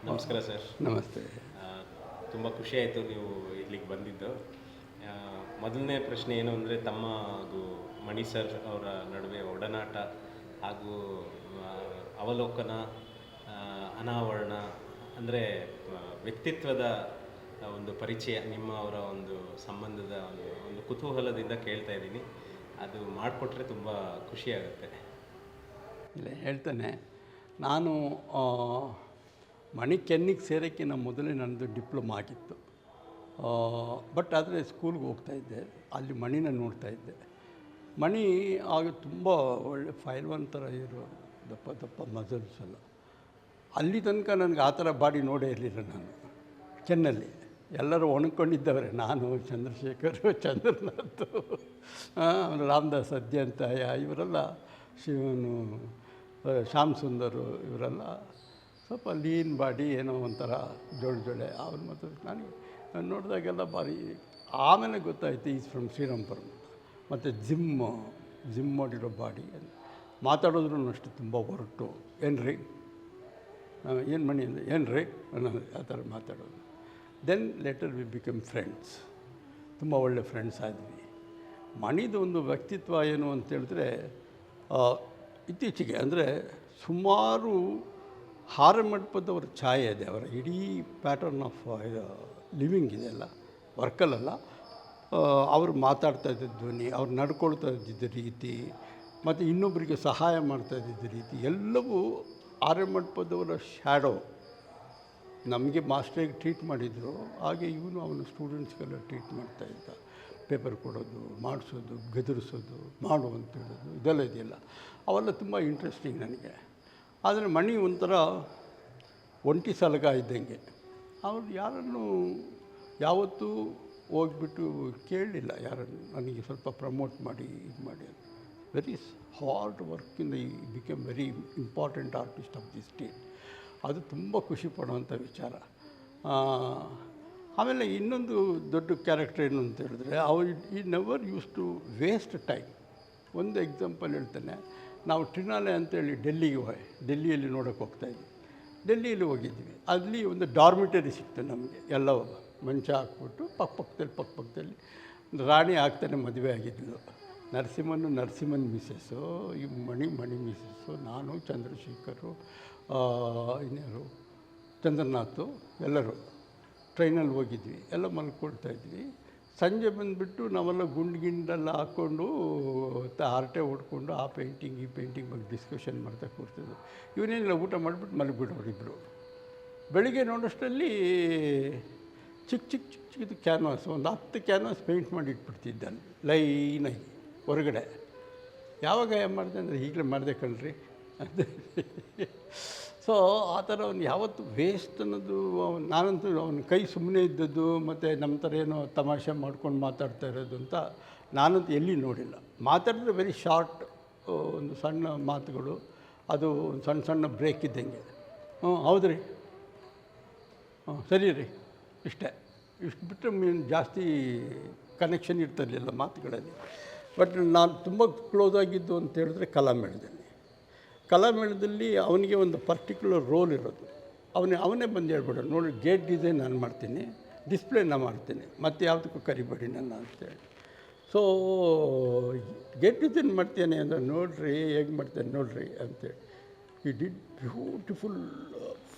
ನಮಸ್ಕಾರ ಸರ್. ನಮಸ್ತೆ. ತುಂಬ ಖುಷಿ ಆಯಿತು ನೀವು ಇಲ್ಲಿಗೆ ಬಂದಿದ್ದು. ಆ, ಮೊದಲನೇ ಪ್ರಶ್ನೆ ಏನು ಅಂದರೆ ತಮ್ಮ ಹಾಗೂ ಮಣಿ ಸರ್ ಅವರ ನಡುವೆ ಒಡನಾಟ ಹಾಗೂ ಆ, ಅವಲೋಕನ, ಆ, ಅನಾವರಣ ಅಂದರೆ ವ್ಯಕ್ತಿತ್ವದ ಒಂದು ಪರಿಚಯ, ನಿಮ್ಮ ಅವರ ಒಂದು ಸಂಬಂಧದ ಒಂದು ಕುತೂಹಲದಿಂದ ಕೇಳ್ತಾ ಇದ್ದೀನಿ. ಅದು ಮಾಡಿಕೊಟ್ರೆ ತುಂಬ ಖುಷಿಯಾಗುತ್ತೆ. ಇಲ್ಲ ಹೇಳ್ತಾನೆ. ನಾನು ಮಣಿ ಕೆನ್ನಿಗೆ ಸೇರೋಕ್ಕಿಂತ ಮೊದಲೇ ನನ್ನದು ಡಿಪ್ಲೊಮಾ ಆಗಿತ್ತು. ಬಟ್ ಆದರೆ ಸ್ಕೂಲ್ಗೆ ಹೋಗ್ತಾಯಿದ್ದೆ, ಅಲ್ಲಿ ಮಣಿನ ನೋಡ್ತಾಯಿದ್ದೆ. ಮಣಿ ಆಗ ತುಂಬ ಒಳ್ಳೆ ಫೈಲ್ವಾನ್ ಥರ ಇರೋ ದಪ್ಪ ದಪ್ಪ ಮಸಲ್ಸ್ ಎಲ್ಲ. ಅಲ್ಲಿ ತನಕ ನನಗೆ ಆ ಥರ ಬಾಡಿ ನೋಡೇ ಇರಲಿಲ್ಲ. ನಾನು ಕೆನ್ನಲ್ಲಿ ಎಲ್ಲರೂ ಒಣಕೊಂಡಿದ್ದವರೆ, ನಾನು, ಚಂದ್ರಶೇಖರ್, ಚಂದ್ರನಾಥ್, ರಾಮದಾಸ್ ಅದ್ಯಂತಾಯ, ಇವರೆಲ್ಲ, ಶಿವನು, ಶ್ಯಾಮ್ ಸುಂದರು, ಇವರೆಲ್ಲ ಸ್ವಲ್ಪ ಲೀನ್ ಬಾಡಿ, ಏನೋ ಒಂಥರ ಜೋಳೆ. ಅವ್ರು ಮತ್ತು ನಾನು ನೋಡಿದಾಗೆಲ್ಲ ಭಾರಿ. ಆಮೇಲೆ ಗೊತ್ತಾಯಿತು ಈಸ್ ಫ್ರಮ್ ಶ್ರೀರಂಗಪುರಂ. ಮತ್ತು ಜಿಮ್ ಮಾಡಿರೋ ಬಾಡಿ. ಮಾತಾಡೋದ್ರೂ ಅಷ್ಟೇ ತುಂಬ ಹೊರಟು. ಏನು ರೀ, ಏನು ಮಣಿ ಅಂದರೆ ಏನು ರೀ ಅನ್ನೋದು, ಆ ಥರ ಮಾತಾಡೋದು. Then later we become friends. ತುಂಬ ಒಳ್ಳೆ ಫ್ರೆಂಡ್ಸ್ ಆದ್ವಿ. ಮಣಿದು ಒಂದು ವ್ಯಕ್ತಿತ್ವ ಏನು ಅಂತೇಳಿದ್ರೆ, ಇತ್ತೀಚೆಗೆ ಅಂದರೆ ಸುಮಾರು ಹಾರಮಂಟಪದವ್ರ ಛಾಯೆ ಇದೆ. ಅವರ ಇಡೀ ಪ್ಯಾಟರ್ನ್ ಆಫ್ ಲಿವಿಂಗ್ ಇದೆಯಲ್ಲ, ವರ್ಕಲ್ಲೆಲ್ಲ ಅವರು ಮಾತಾಡ್ತಾ ಇದ್ದಿದ್ದ ಧ್ವನಿ, ಅವ್ರು ನಡ್ಕೊಳ್ತಾ ಇದ್ದಿದ್ದ ರೀತಿ, ಮತ್ತು ಇನ್ನೊಬ್ಬರಿಗೆ ಸಹಾಯ ಮಾಡ್ತಾ ಇದ್ದಿದ್ದ ರೀತಿ ಎಲ್ಲವೂ ಆರ್ಯಮಂಟಪದವರ ಶ್ಯಾಡೋ. ನಮಗೆ ಮಾಸ್ಟ್ರಿಗೆ ಟ್ರೀಟ್ ಮಾಡಿದರು, ಹಾಗೆ ಇವನು ಅವನ ಸ್ಟೂಡೆಂಟ್ಸ್ಗೆಲ್ಲ ಟ್ರೀಟ್ ಮಾಡ್ತಾಯಿದ್ದ. ಪೇಪರ್ ಕೊಡೋದು, ಮಾಡಿಸೋದು, ಬೆದರಿಸೋದು, ಮಾಡು ಅಂತ ಹೇಳೋದು, ಇದೆಲ್ಲ ಇದೆಯಲ್ಲ, ಅವೆಲ್ಲ ತುಂಬ ಇಂಟ್ರೆಸ್ಟಿಂಗ್ ನನಗೆ. ಆದರೆ ಮಣಿ ಒಂಥರ ಒಂಟಿ ಸಲಗ ಇದ್ದಂಗೆ. ಅವ್ರು ಯಾರನ್ನು ಯಾವತ್ತೂ ಹೋಗ್ಬಿಟ್ಟು ಕೇಳಲಿಲ್ಲ ಯಾರನ್ನು, ನನಗೆ ಸ್ವಲ್ಪ ಪ್ರಮೋಟ್ ಮಾಡಿ ಇದು ಮಾಡಿ ಅಂತ. Very hard work in the become very important artist of the state. ಅದು ತುಂಬ ಖುಷಿ ಪಡುವಂಥ ವಿಚಾರ. ಆಮೇಲೆ ಇನ್ನೊಂದು ದೊಡ್ಡ ಕ್ಯಾರೆಕ್ಟರ್ ಏನು ಅಂತ ಹೇಳಿದ್ರೆ, he never use to waste time. ಒಂದು ಎಕ್ಸಾಂಪಲ್ ಹೇಳ್ತಾನೆ. ನಾವು ಟ್ರಿನಾಲೆ ಅಂತೇಳಿ ಡೆಲ್ಲಿಯಲ್ಲಿ ನೋಡೋಕ್ಕೆ ಹೋಗ್ತಾಯಿದ್ವಿ. ಡೆಲ್ಲಿಯಲ್ಲಿ ಹೋಗಿದ್ವಿ. ಅಲ್ಲಿ ಒಂದು ಡಾರ್ಮಿಟರಿ ಸಿಕ್ತು ನಮಗೆ. ಎಲ್ಲ ಮಂಚ ಹಾಕ್ಬಿಟ್ಟು ಪಕ್ಕದಲ್ಲಿ ರಾಣಿ ಆಗ್ತಾನೆ ಮದುವೆ ಆಗಿದ್ಲು. ನರಸಿಂಹನ್ ಮಿಸ್ಸಸ್ಸು, ಈ ಮಣಿ ಮಿಸ್ಸಸ್ಸು, ನಾನು, ಚಂದ್ರಶೇಖರು, ಇನ್ಯಾರು, ಚಂದ್ರನಾಥು, ಎಲ್ಲರೂ ಟ್ರೈನಲ್ಲಿ ಹೋಗಿದ್ವಿ. ಎಲ್ಲ ಮಲ್ಕೊಳ್ತಾಯಿದ್ವಿ. ಸಂಜೆ ಬಂದುಬಿಟ್ಟು ನಾವೆಲ್ಲ ಗುಂಡೆಲ್ಲ ಹಾಕ್ಕೊಂಡು ಹರಟೆ ಹೊಡ್ಕೊಂಡು ಆ ಪೇಂಟಿಂಗ್ ಈ ಪೇಂಟಿಂಗ್ ಬಗ್ಗೆ ಡಿಸ್ಕಷನ್ ಮಾಡ್ತಾ ಕೂರ್ತಿದ್ವು. ಇವನೇನಿಲ್ಲ, ಊಟ ಮಾಡಿಬಿಟ್ಟು ಮಲಗಿಬಿಡೋರು ಇಬ್ಬರು. ಬೆಳಿಗ್ಗೆ ನೋಡೋಷ್ಟರಲ್ಲಿ ಚಿಕ್ಕದು ಕ್ಯಾನ್ವಾಸ್, ಒಂದು 10 ಕ್ಯಾನ್ವಾಸ್ ಪೇಂಟ್ ಮಾಡಿ ಇಟ್ಬಿಡ್ತಿದ್ದಾನೆ ಲೈನಾಗಿ ಹೊರಗಡೆ. ಯಾವಾಗ ಏನು ಮಾಡಿದೆ ಅಂದರೆ, ಈಗಲೇ ಮಾಡಿದೆ ಕಣ್ರಿ ಅಂತ. ಸೊ ಆ ಥರ ಅವ್ನು ಯಾವತ್ತು ವೇಸ್ಟ್ ಅನ್ನೋದು, ನಾನಂತೂ ಅವನ ಕೈ ಸುಮ್ಮನೆ ಇದ್ದದ್ದು ಮತ್ತು ನಮ್ಮ ಥರ ಏನೋ ತಮಾಷೆ ಮಾಡ್ಕೊಂಡು ಮಾತಾಡ್ತಾ ಇರೋದು ಅಂತ ನಾನಂತೂ ಎಲ್ಲಿ ನೋಡಿಲ್ಲ. ಮಾತಾಡಿದ್ರೆ ವೆರಿ ಶಾರ್ಟ್, ಒಂದು ಸಣ್ಣ ಮಾತುಗಳು, ಅದು ಒಂದು ಸಣ್ಣ ಬ್ರೇಕ್ ಇದ್ದಂಗೆ. ಹೌದು ರೀ, ಸರಿ ರೀ, ಇಷ್ಟು ಬಿಟ್ಟರೆ ಜಾಸ್ತಿ ಕನೆಕ್ಷನ್ ಇರ್ತಿರಲಿಲ್ಲ ಮಾತುಗಳಲ್ಲಿ. ಬಟ್ ನಾನು ತುಂಬ ಕ್ಲೋಸ್ ಆಗಿದ್ದು ಅಂತ ಹೇಳಿದ್ರೆ ಕಲಾಮೇಳದಲ್ಲಿ ಅವನಿಗೆ ಒಂದು ಪರ್ಟಿಕ್ಯುಲರ್ ರೋಲ್ ಇರೋದು. ಅವನೇ ಬಂದು ಹೇಳ್ಬಿಡೋದು, ನೋಡಿ ಗೇಟ್ ಡಿಸೈನ್ ನಾನು ಮಾಡ್ತೀನಿ, ಡಿಸ್ಪ್ಲೇ ನಾನು ಮಾಡ್ತೀನಿ, ಮತ್ತು ಯಾವುದಕ್ಕೂ ಕರಿಬೇಡಿ ನನ್ನ ಅಂತೇಳಿ. ಸೊ ಗೇಟ್ ಡಿಸೈನ್ ಮಾಡ್ತೇನೆ ಅಂದರೆ, ನೋಡಿರಿ ಹೇಗೆ ಮಾಡ್ತೇನೆ ನೋಡಿರಿ ಅಂತೇಳಿ. ಈ ಡಿಡ್ ಬ್ಯೂಟಿಫುಲ್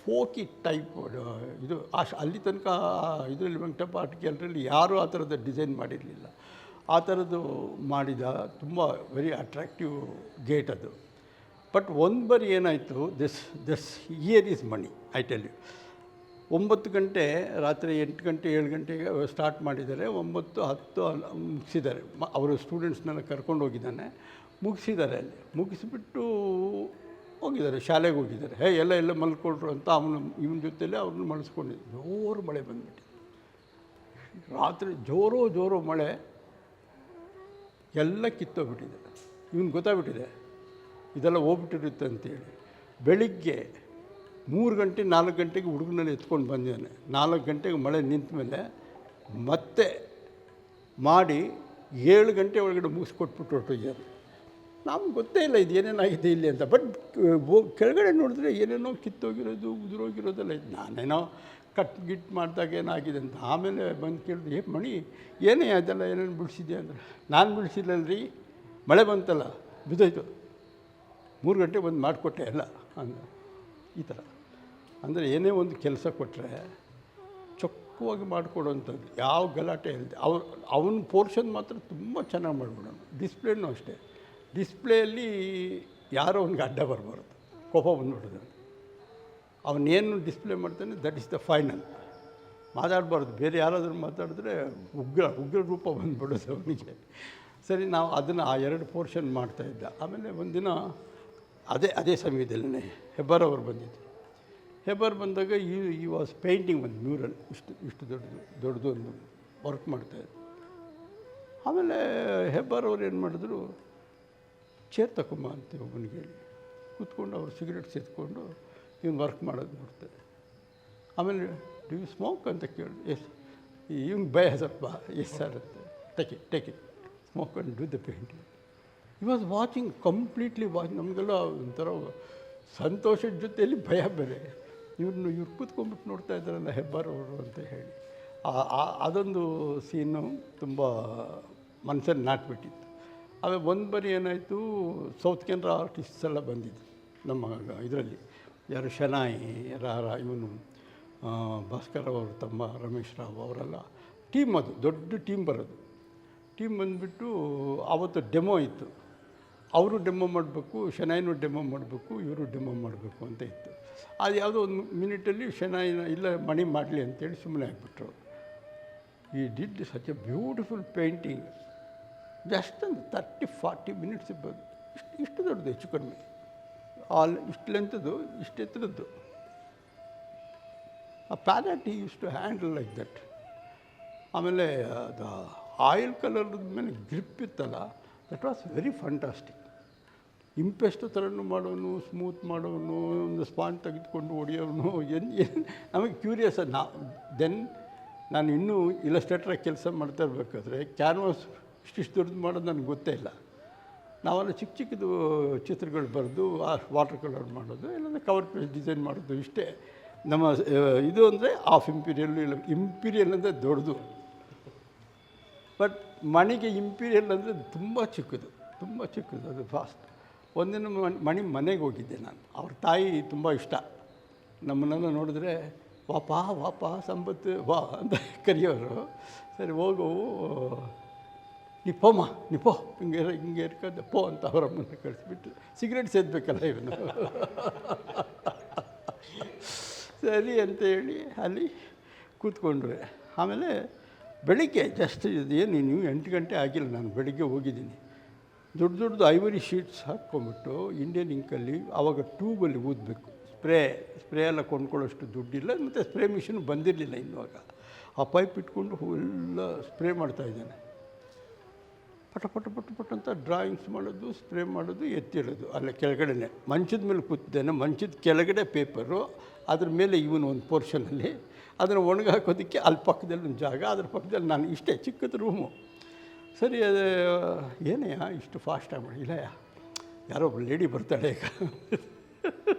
ಫೋಕಿ ಟೈಪ್. ಇದು ಅಲ್ಲಿ ತನಕ ಇದರಲ್ಲಿ ವೆಂಕಟಪ್ಪ ಆರ್ಟ್ ಗ್ಯಾಲರಿಯಲ್ಲಿ ಯಾರೂ ಆ ಥರದ ಡಿಸೈನ್ ಮಾಡಿರಲಿಲ್ಲ. ಆ ಥರದ್ದು ಮಾಡಿದ, ತುಂಬ ವೆರಿ ಅಟ್ರಾಕ್ಟಿವ್ ಗೇಟ್ ಅದು. ಬಟ್ ಒಂದು ಬಾರಿ ಏನಾಯಿತು, this year is Mani, I tell you. 9 ಗಂಟೆ ರಾತ್ರಿ, 8 ಗಂಟೆ 7 ಗಂಟೆಗೆ ಸ್ಟಾರ್ಟ್ ಮಾಡಿದ್ದಾರೆ. 9, 10 ಮುಗಿಸಿದ್ದಾರೆ. ಅವರು ಸ್ಟೂಡೆಂಟ್ಸ್ನೆಲ್ಲ ಕರ್ಕೊಂಡು ಹೋಗಿದ್ದಾನೆ, ಮುಗಿಸಿದ್ದಾರೆ. ಅಲ್ಲಿ ಮುಗಿಸಿಬಿಟ್ಟು ಹೋಗಿದ್ದಾರೆ, ಶಾಲೆಗೆ ಹೋಗಿದ್ದಾರೆ. ಎಲ್ಲ ಮಲ್ಕೊಳ್ರು ಅಂತ ಇವನ ಜೊತೆಲೇ ಅವ್ರನ್ನ ಮಳಿಸ್ಕೊಂಡಿದ್ದು. ಜೋರು ಮಳೆ ಬಂದುಬಿಟ್ಟು, ರಾತ್ರಿ ಜೋರು ಮಳೆ, ಎಲ್ಲ ಕಿತ್ತೋಗ್ಬಿಟ್ಟಿದೆ. ಇವನು ಗೊತ್ತಾಗ್ಬಿಟ್ಟಿದೆ ಇದೆಲ್ಲ ಹೋಗ್ಬಿಟ್ಟಿರುತ್ತೆ ಅಂತೇಳಿ. ಬೆಳಿಗ್ಗೆ 3 ಗಂಟೆ 4 ಗಂಟೆಗೆ ಹುಡುಗನಲ್ಲಿ ಎತ್ಕೊಂಡು ಬಂದಿದ್ದಾನೆ. 4 ಗಂಟೆಗೆ ಮಳೆ ನಿಂತ ಮೇಲೆ ಮತ್ತೆ ಮಾಡಿ 7 ಗಂಟೆ ಒಳಗಡೆ ಮುಗಿಸ್ಕೊಟ್ಬಿಟ್ಟು ಹೊರಟೋಗ್ಯಾರ. ನಮ್ಗೆ ಗೊತ್ತೇ ಇಲ್ಲ ಇದು ಏನೇನಾಗಿದೆ ಇಲ್ಲಿ ಅಂತ. ಬಟ್ ಕೆಳಗಡೆ ನೋಡಿದ್ರೆ ಏನೇನೋ ಕಿತ್ತೋಗಿರೋದು ಉದುರೋಗಿರೋದೆಲ್ಲ ಇದು. ನಾನೇನೋ ಕಟ್ ಗಿಟ್ ಮಾಡಿದಾಗ ಏನಾಗಿದೆ ಅಂತ ಆಮೇಲೆ ಬಂದು ಕೇಳಿದೆ, ಮಣಿ ಏನೇ ಅದೆಲ್ಲ ಏನೇನು ಬಿಡಿಸಿದ್ಯಾ ಅಂದರೆ, ನಾನು ಬಿಡಿಸಿಲ್ಲಲ್ರಿ, ಮಳೆ ಬಂತಲ್ಲ ಬಿದ್ದೋಯ್ತು, 3 ಗಂಟೆ ಬಂದು ಮಾಡಿಕೊಟ್ಟೆ ಎಲ್ಲ ಅಂದ. ಈ ಥರ ಅಂದರೆ ಏನೇ ಒಂದು ಕೆಲಸ ಕೊಟ್ಟರೆ ಚೊಕ್ಕವಾಗಿ ಮಾಡಿಕೊಡೋವಂಥದ್ದು, ಯಾವ ಗಲಾಟೆ ಇಲ್ಲದೆ. ಅವನ ಪೋರ್ಷನ್ ಮಾತ್ರ ತುಂಬ ಚೆನ್ನಾಗಿ ಮಾಡಿಬಿಡೋನು. ಡಿಸ್ಪ್ಲೇನೂ ಅಷ್ಟೇ, ಡಿಸ್ಪ್ಲೇಯಲ್ಲಿ ಯಾರೋ ಅವ್ನಿಗೆ ಅಡ್ಡ ಬರಬಾರ್ದು, ಕೋಪ ಬಂದುಬಿಡೋದು. ಅವನೇನು ಡಿಸ್ಪ್ಲೇ ಮಾಡ್ತಾನೆ ದಟ್ ಇಸ್ ದ ಫೈನಲ್. ಮಾತಾಡಬಾರ್ದು, ಬೇರೆ ಯಾರಾದರೂ ಮಾತಾಡಿದ್ರೆ ಉಗ್ರ ರೂಪ ಬಂದುಬಿಡೋದು ಅವನಿಗೆ. ಸರಿ, ನಾವು ಅದನ್ನು ಆ 2 ಪೋರ್ಷನ್ ಮಾಡ್ತಾಯಿದ್ದ. ಆಮೇಲೆ ಒಂದಿನ ಅದೇ ಸಮಯದಲ್ಲೇ ಹೆಬ್ಬಾರವ್ರು ಬಂದಿದ್ದು. ಹೆಬ್ಬಾರ್ ಬಂದಾಗ ಈ ವಾಸ್ ಪೇಂಟಿಂಗ್ ಒಂದು ಮ್ಯೂರಲ್, ಇಷ್ಟು ದೊಡ್ಡದು ಒಂದು ವರ್ಕ್ ಮಾಡ್ತಾಯಿದ್ರು. ಆಮೇಲೆ ಹೆಬ್ಬಾರವ್ರು ಏನು ಮಾಡಿದ್ರು, ಚೇರ್ ತಗೊಂಬ ಅಂತ ಒಬ್ಬನಿಗೆ ಹೇಳಿ ಕೂತ್ಕೊಂಡು ಅವ್ರು ಸಿಗರೇಟ್ ಸೇತ್ಕೊಂಡು ಇವನು ವರ್ಕ್ ಮಾಡೋದು ನೋಡ್ತಾರೆ. ಆಮೇಲೆ ಡು ಯು ಸ್ಮೋಕ್ ಅಂತ ಕೇಳಿ, ಎಸ್, ಇವ್ನು ಭಯ ಸ್ವಲ್ಪ, ಎಸ್ ಸರ್ ಅಂತ, take it smoke and do the painting. ಈ ವಾಸ್ ವಾಚಿಂಗ್, ಕಂಪ್ಲೀಟ್ಲಿ ನಮಗೆಲ್ಲ ಒಂಥರ ಸಂತೋಷದ ಜೊತೆಯಲ್ಲಿ ಭಯ ಬೇರೆ. ಇವ್ರು ಕೂತ್ಕೊಂಡ್ಬಿಟ್ಟು ನೋಡ್ತಾ ಇದ್ದಾರಲ್ಲ ಹೆಬ್ಬಾರವರು ಅಂತ ಹೇಳಿ, ಅದೊಂದು ಸೀನು ತುಂಬ ಮನಸ್ಸಲ್ಲಿ ನಾಟ್ಬಿಟ್ಟಿತ್ತು. ಆಮೇಲೆ ಒಂದು ಬಾರಿ ಏನಾಯಿತು, ಸೌತ್ ಕೆನರಾ ಆರ್ಟಿಸ್ಟ್ಸ್ ಎಲ್ಲ ಬಂದಿದ್ದು ನಮ್ಮ ಇದರಲ್ಲಿ. ಯಾರು ಶನಾಯಿ, ಇವನು ಭಾಸ್ಕರ್ ಅವರು ತಮ್ಮ ರಮೇಶ್ ರಾವ್ ಅವರೆಲ್ಲ ಟೀಮ್, ಅದು ದೊಡ್ಡ ಟೀಮ್ ಬರೋದು. ಟೀಮ್ ಬಂದುಬಿಟ್ಟು ಆವತ್ತು ಡೆಮೋ ಇತ್ತು. ಅವರು ಡೆಮೋ ಮಾಡಬೇಕು, ಶನಾಯಿನೂ ಡೆಮೋ ಮಾಡಬೇಕು, ಇವರು ಡೆಮೋ ಮಾಡಬೇಕು ಅಂತ ಇತ್ತು. ಅದು ಯಾವುದೋ ಒಂದು ಮಿನಿಟಲ್ಲಿ ಶನಾಯಿನ ಇಲ್ಲ ಮಣಿ ಮಾಡಲಿ ಅಂತೇಳಿ ಸುಮ್ಮನೆ ಆಗಿಬಿಟ್ರು. ಈ did such A beautiful painting. Just ಒಂದು 30-40 ಮಿನಿಟ್ಸ್ ಇರ್ಬೋದು. ಇಷ್ಟು ದೊಡ್ಡದು, ಹೆಚ್ಚು ಕಡಿಮೆ ಇಷ್ಟು ಲೆಂಥದ್ದು, ಇಷ್ಟು ಎತ್ತರದ್ದು. ಆ palette he use to handle like that. ಆಮೇಲೆ ಅದು ಆಯಿಲ್ ಕಲರ್ದ ಮೇಲೆ ಗ್ರಿಪ್ ಇತ್ತಲ್ಲ, ದಟ್ ವಾಸ್ ವೆರಿ ಫಂಟಾಸ್ಟಿಕ್. ಇಂಪೆಸ್ಟ್ ಥರನೂ ಮಾಡೋನು, ಸ್ಮೂತ್ ಮಾಡೋನು, ಒಂದು ಸ್ಪಾಂಜ್ ತೆಗೆದುಕೊಂಡು ಹೊಡೆಯೋನು. ನಮಗೆ ಕ್ಯೂರಿಯಸ್. ನಾನು ಇನ್ನೂ ಇಲಸ್ಟ್ರೇಟ್ರಾಗಿ ಕೆಲಸ ಮಾಡ್ತಾ ಇರಬೇಕಾದ್ರೆ ಕ್ಯಾನ್ವಾಸ್ ಇಷ್ಟು ದೊಡ್ಡದು ಮಾಡೋದು ನನಗೆ ಗೊತ್ತೇ ಇಲ್ಲ. ನಾವೆಲ್ಲ ಚಿಕ್ಕದು ಚಿತ್ರಗಳು ಬರೆದು ವಾಟರ್ ಕಲರ್ ಮಾಡೋದು, ಇಲ್ಲಾಂದರೆ ಕವರ್ ಪೇಜ್ ಡಿಸೈನ್ ಮಾಡೋದು, ಇಷ್ಟೇ ನಮ್ಮ ಇದು. ಅಂದರೆ ಹಾಫ್ ಇಂಪೀರಿಯಲ್ಲು, ಇಲ್ಲ ಇಂಪೀರಿಯಲ್ ಅಂದರೆ ದೊಡ್ಡದು. ಬಟ್ ಮಣಿಗೆ ಇಂಪೀರಿಯಲ್ ಅಂದರೆ ತುಂಬ ಚಿಕ್ಕದು ಅದು ಫಾಸ್ಟ್. ಒಂದಿನ ಮಣಿ ಮನೆಗೆ ಹೋಗಿದ್ದೆ ನಾನು. ಅವ್ರ ತಾಯಿ ತುಂಬ ಇಷ್ಟ, ನಮ್ಮನ್ನೆಲ್ಲ ನೋಡಿದ್ರೆ ವಾಪ ಸಂಪತ್ತು ವಾ ಅಂತ ಕರೆಯೋರು. ಸರಿ ಹೋಗು, ನೀ ಪೋ ಹಿಂಗೆ ಇರ್ಕಂದ ಪೋ ಅಂತ ಅವರಮ್ಮನ ಕಳಿಸ್ಬಿಟ್ಟು ಸಿಗರೇಟ್ ಸೇದಬೇಕಲ್ಲ ಇವನು. ಸರಿ ಅಂತ ಹೇಳಿ ಅಲ್ಲಿ ಕೂತ್ಕೊಂಡ್ರೆ. ಆಮೇಲೆ ಬೆಳಿಗ್ಗೆ ಜಸ್ಟ್ ಏನು ನೀವು 8 ಗಂಟೆ ಆಗಿಲ್ಲ, ನಾನು ಬೆಳಿಗ್ಗೆ ಹೋಗಿದ್ದೀನಿ. ದೊಡ್ಡದು ಐವರಿ ಶೀಟ್ಸ್ ಹಾಕ್ಕೊಂಬಿಟ್ಟು ಇಂಡಿಯನ್ ಇಂಕಲ್ಲಿ ಆವಾಗ ಟ್ಯೂಬಲ್ಲಿ ಊದಬೇಕು. ಸ್ಪ್ರೇ ಎಲ್ಲ ಕೊಂಡ್ಕೊಳ್ಳೋಷ್ಟು ದುಡ್ಡಿಲ್ಲ, ಮತ್ತು ಸ್ಪ್ರೇ ಮಿಷಿನ್ ಬಂದಿರಲಿಲ್ಲ ಇನ್ನುವಾಗ. ಆ ಪೈಪ್ ಇಟ್ಕೊಂಡು ಎಲ್ಲ ಸ್ಪ್ರೇ ಮಾಡ್ತಾಯಿದ್ದಾನೆ. ಪಟ ಅಂತ ಡ್ರಾಯಿಂಗ್ಸ್ ಮಾಡೋದು, ಸ್ಪ್ರೇ ಮಾಡೋದು, ಎತ್ತಿಡೋದು. ಅಲ್ಲೇ ಕೆಳಗಡೆನೆ ಮಂಚದ ಮೇಲೆ ಕೂತಿದ್ದೇನೆ, ಮಂಚದ ಕೆಳಗಡೆ ಪೇಪರು, ಅದ್ರ ಮೇಲೆ ಇವನು ಒಂದು ಪೋರ್ಷನಲ್ಲಿ ಅದನ್ನು ಒಣಗಾಕೋದಕ್ಕೆ ಅಲ್ಲಿ ಪಕ್ಕದಲ್ಲಿ ಒಂದು ಜಾಗ, ಅದ್ರ ಪಕ್ಕದಲ್ಲಿ ನಾನು. ಇಷ್ಟೇ ಚಿಕ್ಕದ ರೂಮು. ಸರಿ, ಅದು ಏನಯ್ಯ ಇಷ್ಟು ಫಾಸ್ಟಾಗಿ ಮಾಡಿ, ಇಲ್ಲಯ್ಯ ಯಾರೋ ಒಬ್ಬ ಲೇಡಿ ಬರ್ತಾಳೆ ಈಗ.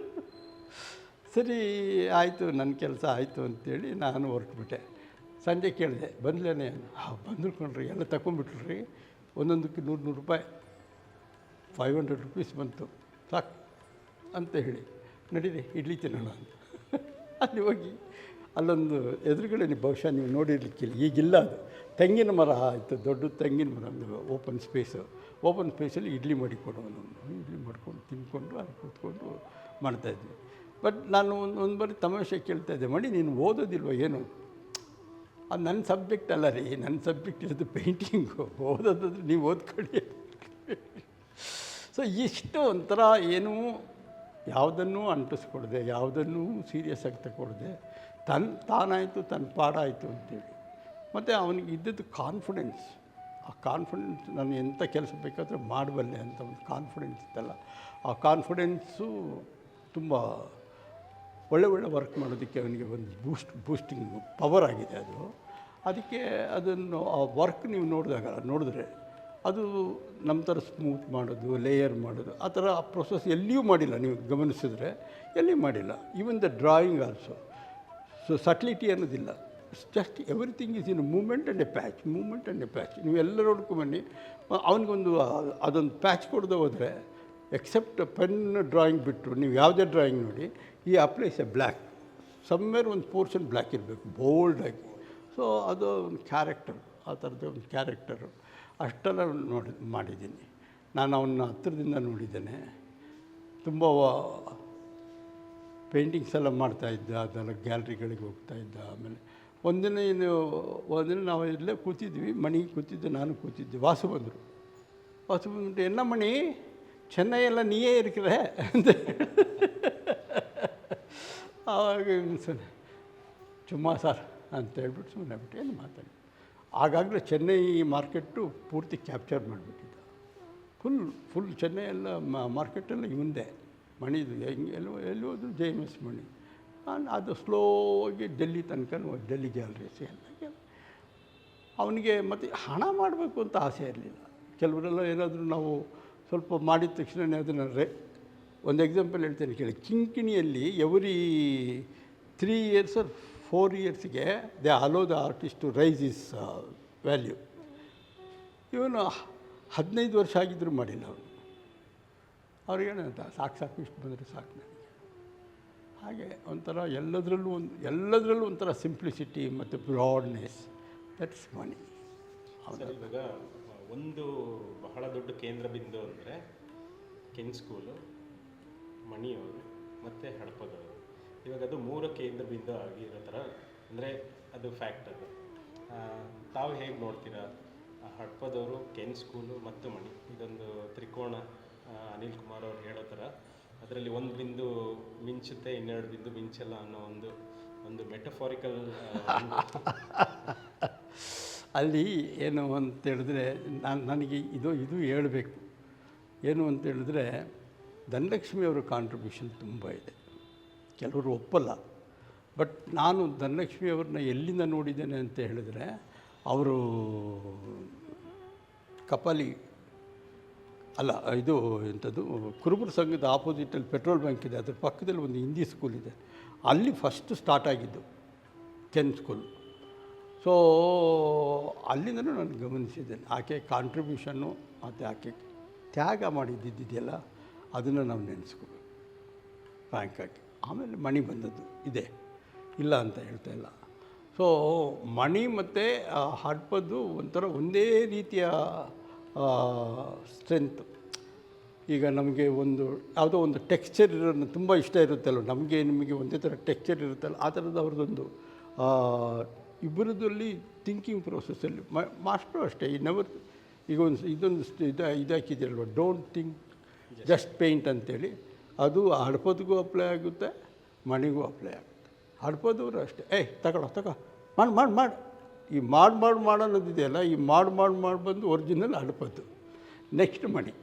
ಸರಿ ಆಯಿತು, ನನ್ನ ಕೆಲಸ ಆಯಿತು ಅಂತೇಳಿ ನಾನು ಹೊರಟ್ಬಿಟ್ಟೆ. ಸಂಜೆ ಕೇಳಿದೆ, ಬಂದ್ಲೇನೆ? ಬಂದ್ರು ಕಣ್ರಿ, ಎಲ್ಲ ತಗೊಂಡ್ಬಿಟ್ರಿ, ಒಂದೊಂದಕ್ಕೆ 100 ರೂಪಾಯಿ, 500 ರುಪೀಸ್ ಬಂತು, ಸಾಕು ಅಂತ ಹೇಳಿ, ನಡೀರಿ ಇಡ್ಲಿ ತಿನ್ನೋಣ ಅಂತ. ಅಲ್ಲಿ ಹೋಗಿ ಅಲ್ಲೊಂದು ಎದುರುಗಡೆ ಬಹುಶಃ ನೀವು ನೋಡಿರ್ಲಿಕ್ಕಿಲ್ಲ, ಈಗಿಲ್ಲ, ಅದು ತೆಂಗಿನ ಮರ ಆಯಿತು, ದೊಡ್ಡ ತೆಂಗಿನ ಮರ, ಒಂದು ಓಪನ್ ಸ್ಪೇಸಲ್ಲಿ ಇಡ್ಲಿ ಮಾಡಿಕೊಡೋನು. ಇಡ್ಲಿ ಮಾಡ್ಕೊಂಡು ತಿಂದ್ಕೊಂಡು ಅಲ್ಲಿ ಕೂತ್ಕೊಂಡು ಮಾಡ್ತಾಯಿದ್ವಿ. ಬಟ್ ನಾನು ಒಂದು ಬಾರಿ ತಮಾಷೆ ಕೇಳ್ತಾಯಿದ್ದೆ, ಮಣಿ ನೀನು ಓದೋದಿಲ್ವ ಏನು? ಅದು ನನ್ನ ಸಬ್ಜೆಕ್ಟ್ ಅಲ್ಲ ರೀ, ನನ್ನ ಸಬ್ಜೆಕ್ಟ್ ಇರೋದು ಪೇಂಟಿಂಗು, ಓದೋದಾದ್ರೆ ನೀವು ಓದ್ಕೊಳ್ಳಿ. ಸೊ ಇಷ್ಟು ಒಂಥರ ಏನೂ ಯಾವುದನ್ನೂ ಅಂಟಿಸ್ಕೊಡ್ದೆ, ಯಾವುದನ್ನೂ ಸೀರಿಯಸ್ ಆಗಿ ತಗೊಳ್ದೆ, ತಾನಾಯಿತು ತನ್ನ ಪಾಡಾಯಿತು ಅಂತೇಳಿ. ಮತ್ತು ಅವನಿಗೆ ಇದ್ದದ್ದು ಕಾನ್ಫಿಡೆನ್ಸ್. ಆ ಕಾನ್ಫಿಡೆನ್ಸ್, ನಾನು ಎಂಥ ಕೆಲಸ ಬೇಕಾದರೆ ಮಾಡಬಲ್ಲೆ ಅಂತ ಒಂದು ಕಾನ್ಫಿಡೆನ್ಸ್ ಇತ್ತಲ್ಲ, ಆ ಕಾನ್ಫಿಡೆನ್ಸು ತುಂಬ ಒಳ್ಳೆ ವರ್ಕ್ ಮಾಡೋದಕ್ಕೆ ಅವನಿಗೆ ಒಂದು ಬೂಸ್ಟಿಂಗ್ ಪವರ್ ಆಗಿದೆ ಅದು. ಅದಕ್ಕೆ ಅದನ್ನು ಆ ವರ್ಕ್ ನೀವು ನೋಡಿದ್ರೆ ಅದು ನಮ್ಮ ಥರ ಸ್ಮೂತ್ ಮಾಡೋದು, ಲೇಯರ್ ಮಾಡೋದು, ಆ ಥರ ಪ್ರೊಸೆಸ್ ಎಲ್ಲಿಯೂ ಮಾಡಿಲ್ಲ. ನೀವು ಗಮನಿಸಿದ್ರೆ ಎಲ್ಲಿಯೂ ಮಾಡಿಲ್ಲ. Even the drawing also. So subtlety ಅನ್ನೋದಿಲ್ಲ. Just everything is in moment and a patch, moment and a patch. ನೀವು ಎಲ್ಲ ನೋಡ್ಕೊಂಬನ್ನಿ, ಅವನಿಗೊಂದು ಅದೊಂದು ಪ್ಯಾಚ್ ಕೊಡದೆ ಹೋದರೆ, ಎಕ್ಸೆಪ್ಟ್ ಪೆನ್ ಡ್ರಾಯಿಂಗ್ ಬಿಟ್ಟರು ನೀವು ಯಾವುದೇ ಡ್ರಾಯಿಂಗ್ ನೋಡಿ, ಈ ಅಪ್ಲೈಸ್ ಎ ಬ್ಲ್ಯಾಕ್, ಸಮ್ವೇರ್ ಒಂದು ಪೋರ್ಷನ್ ಬ್ಲ್ಯಾಕ್ ಇರಬೇಕು, ಬೋಲ್ಡಾಗಿ. ಸೊ ಅದು ಒಂದು ಕ್ಯಾರೆಕ್ಟರ್, ಆ ಥರದ್ದು ಒಂದು ಕ್ಯಾರೆಕ್ಟರು. ಅಷ್ಟೆಲ್ಲ ಮಾಡಿದ್ದೀನಿ ನಾನು. ಅವನ್ನ ಹತ್ತಿರದಿಂದ ನೋಡಿದ್ದೇನೆ. ತುಂಬ ಪೇಂಟಿಂಗ್ಸ್ ಎಲ್ಲ ಮಾಡ್ತಾಯಿದ್ದ, ಅದೆಲ್ಲ ಗ್ಯಾಲ್ರಿಗಳಿಗೆ ಹೋಗ್ತಾಯಿದ್ದ. ಆಮೇಲೆ ಒಂದಿನ ನಾವು ಇಲ್ಲೇ ಕೂತಿದ್ವಿ, ಮಣಿಗೆ ಕೂತಿದ್ದೆ, ನಾನು ಕೂತಿದ್ದೆ. ವಾಸು ಬಂದ್ಬಿಟ್ಟು ಎನ್ನ ಮಣಿ ಚೆನ್ನೈ ಎಲ್ಲ ನೀಯೇ ಇರ್ಕಿರ ಅಂತ. ಆವಾಗ ಸುಮ್ಮನೆ ಚುಮ್ಮಾ ಸರ್ ಅಂತ ಹೇಳ್ಬಿಟ್ಟು ಸುಮ್ಮನೆ ಬಿಟ್ಟು ಏನು ಮಾತಾಡಿ. ಆಗಾಗಲೇ ಚೆನ್ನೈ ಮಾರ್ಕೆಟ್ಟು ಪೂರ್ತಿ ಕ್ಯಾಪ್ಚರ್ ಮಾಡಿಬಿಟ್ಟಿದ್ದ. ಫುಲ್ ಚೆನ್ನೈ ಎಲ್ಲ ಮಾರ್ಕೆಟೆಲ್ಲ ಇವಂದೇ ಮಣಿದು. ಎಲ್ಲಿ ಹೋದ್ರು JMS ಮಣಿ. ನಾನು ಅದು ಸ್ಲೋಗಿ ಡೆಲ್ಲಿ ತನಕ ಡೆಲ್ಲಿ ಗ್ಯಾಲರೀಸ್ ಎಲ್ಲ. ಅವನಿಗೆ ಮತ್ತು ಹಣ ಮಾಡಬೇಕು ಅಂತ ಆಸೆ ಇರಲಿಲ್ಲ. ಕೆಲವರೆಲ್ಲ ಏನಾದರೂ ನಾವು ಸ್ವಲ್ಪ ಮಾಡಿದ ತಕ್ಷಣ ಅದನ್ನು ಒಂದು ಎಕ್ಸಾಂಪಲ್ ಹೇಳ್ತೇನೆ ಕೇಳಿ. ಕಿಂಕಿಣಿಯಲ್ಲಿ ಎವ್ರಿ 3 years or 4 yearsಗೆ they allow the artist to raise his value. ಇವನು 15 ವರ್ಷ ಆಗಿದ್ದರೂ ಮಾಡಿಲ್ಲ ಅವನು. ಅವ್ರಿಗೇನಂತ ಸಾಕು ಇಷ್ಟು ಬಂದರೆ ಸಾಕು ನನಗೆ. ಹಾಗೆ ಒಂಥರ ಎಲ್ಲದರಲ್ಲೂ ಒಂಥರ ಸಿಂಪ್ಲಿಸಿಟಿ ಮತ್ತು ಬ್ರಾಡ್ನೆಸ್, ದಟ್ಸ್ ಮನಿ. ಇವಾಗ ಒಂದು ಬಹಳ ದೊಡ್ಡ ಕೇಂದ್ರ ಬಿಂದು ಅಂದರೆ ಕೆನ್ ಸ್ಕೂಲು, ಮಣಿಯವರು ಮತ್ತು ಹಡಪದವರು. ಇವಾಗ ಅದು 3 ಕೇಂದ್ರ ಬಿಂದು ಆಗಿರೋ ಥರ, ಅಂದರೆ ಅದು ಫ್ಯಾಕ್ಟ್. ಅದು ತಾವು ಹೇಗೆ ನೋಡ್ತೀರಾ? ಹಡಪದವರು, ಕೆನ್ ಸ್ಕೂಲು ಮತ್ತು ಮಣಿ, ಇದೊಂದು ತ್ರಿಕೋಣ. ಅನಿಲ್ ಕುಮಾರ್ ಅವ್ರು ಹೇಳೋ ಥರ ಅದರಲ್ಲಿ ಒಂದು ಬಿಂದು ಮಿಂಚುತ್ತೆ, 12 ಬಿಂದು ಮಿಂಚಲ್ಲ ಅನ್ನೋ ಒಂದು ಮೆಟಫಾರಿಕಲ್. ಅಲ್ಲಿ ಏನು ಅಂತೇಳಿದ್ರೆ, ನನಗೆ ಇದು ಹೇಳಬೇಕು. ಏನು ಅಂತೇಳಿದ್ರೆ, ಧನಲಕ್ಷ್ಮಿಯವರ ಕಾಂಟ್ರಿಬ್ಯೂಷನ್ ತುಂಬ ಇದೆ. ಕೆಲವರು ಒಪ್ಪಲ್ಲ. ಬಟ್ ನಾನು ಧನಲಕ್ಷ್ಮಿಯವ್ರನ್ನ ಎಲ್ಲಿಂದ ನೋಡಿದ್ದೇನೆ ಅಂತ ಹೇಳಿದ್ರೆ, ಅವರು ಕಪಾಲಿ ಅಲ್ಲ, ಇದು ಎಂಥದ್ದು, ಕುರುಬರ ಸಂಘದ ಆಪೋಸಿಟಲ್ಲಿ ಪೆಟ್ರೋಲ್ ಬ್ಯಾಂಕ್ ಇದೆ, ಅದ್ರ ಪಕ್ಕದಲ್ಲಿ ಒಂದು ಹಿಂದಿ ಸ್ಕೂಲ್ ಇದೆ. ಅಲ್ಲಿ ಫಸ್ಟ್ ಸ್ಟಾರ್ಟ್ ಆಗಿದ್ದು ಕೆನ್ ಸ್ಕೂಲ್. ಸೊ ಅಲ್ಲಿಂದನೂ ನಾನು ಗಮನಿಸಿದ್ದೇನೆ ಆಕೆ ಕಾಂಟ್ರಿಬ್ಯೂಷನ್ನು ಮತ್ತು ಆಕೆ ತ್ಯಾಗ ಮಾಡಿದ್ದಿದೆಯಲ್ಲ, ಅದನ್ನು ನಾವು ನೆನೆಸ್ಕೋಬೇಕು ಫ್ರ್ಯಾಂಕಾಗಿ. ಆಮೇಲೆ ಮಣಿ ಬಂದದ್ದು ಇದೆ, ಇಲ್ಲ ಅಂತ ಹೇಳ್ತಾ ಇಲ್ಲ. ಸೊ ಮಣಿ ಮತ್ತು ಹಡಪದ್ದು ಒಂಥರ ಒಂದೇ ರೀತಿಯ ಸ್ಟ್ರೆಂತು. ಈಗ ನಮಗೆ ಯಾವುದೋ ಒಂದು ಟೆಕ್ಸ್ಚರ್ ಇರೋದು ತುಂಬ ಇಷ್ಟ ಇರುತ್ತಲ್ಲ, ನಿಮಗೆ ಒಂದೇ ಥರ ಟೆಕ್ಸ್ಚರ್ ಇರುತ್ತಲ್ಲ, ಆ ಥರದ್ದು ಅವ್ರದ್ದೊಂದು ಇಬ್ಬರದಲ್ಲಿ ಥಿಂಕಿಂಗ್ ಪ್ರೋಸೆಸ್ಸಲ್ಲಿ. ಮಾಸ್ಟ್ರು ಅಷ್ಟೇ, ಈಗ ಇದೊಂದು ಇದಾಕಿದ್ದೀರಲ್ವ, ಡೋಂಟ್ ಥಿಂಕ್ ಜಸ್ಟ್ ಪೇಂಟ್ ಅಂತೇಳಿ. ಅದು ಹಡಪದಿಗೂ ಅಪ್ಲೈ ಆಗುತ್ತೆ, ಮಣಿಗೂ ಅಪ್ಲೈ ಆಗುತ್ತೆ. ಹಡಪದವರು ಅಷ್ಟೇ, ತಗೊಳ್ಳೋ ಮಾಡಿ ಈ ಮಾಡಿ ಅನ್ನೋದಿದೆಯಲ್ಲ, ಈ ಮಾಡಿ ಬಂದು ಒರಿಜಿನಲ್ ಹಡಪದ್ದು, ನೆಕ್ಸ್ಟ್ ಮಣಿ.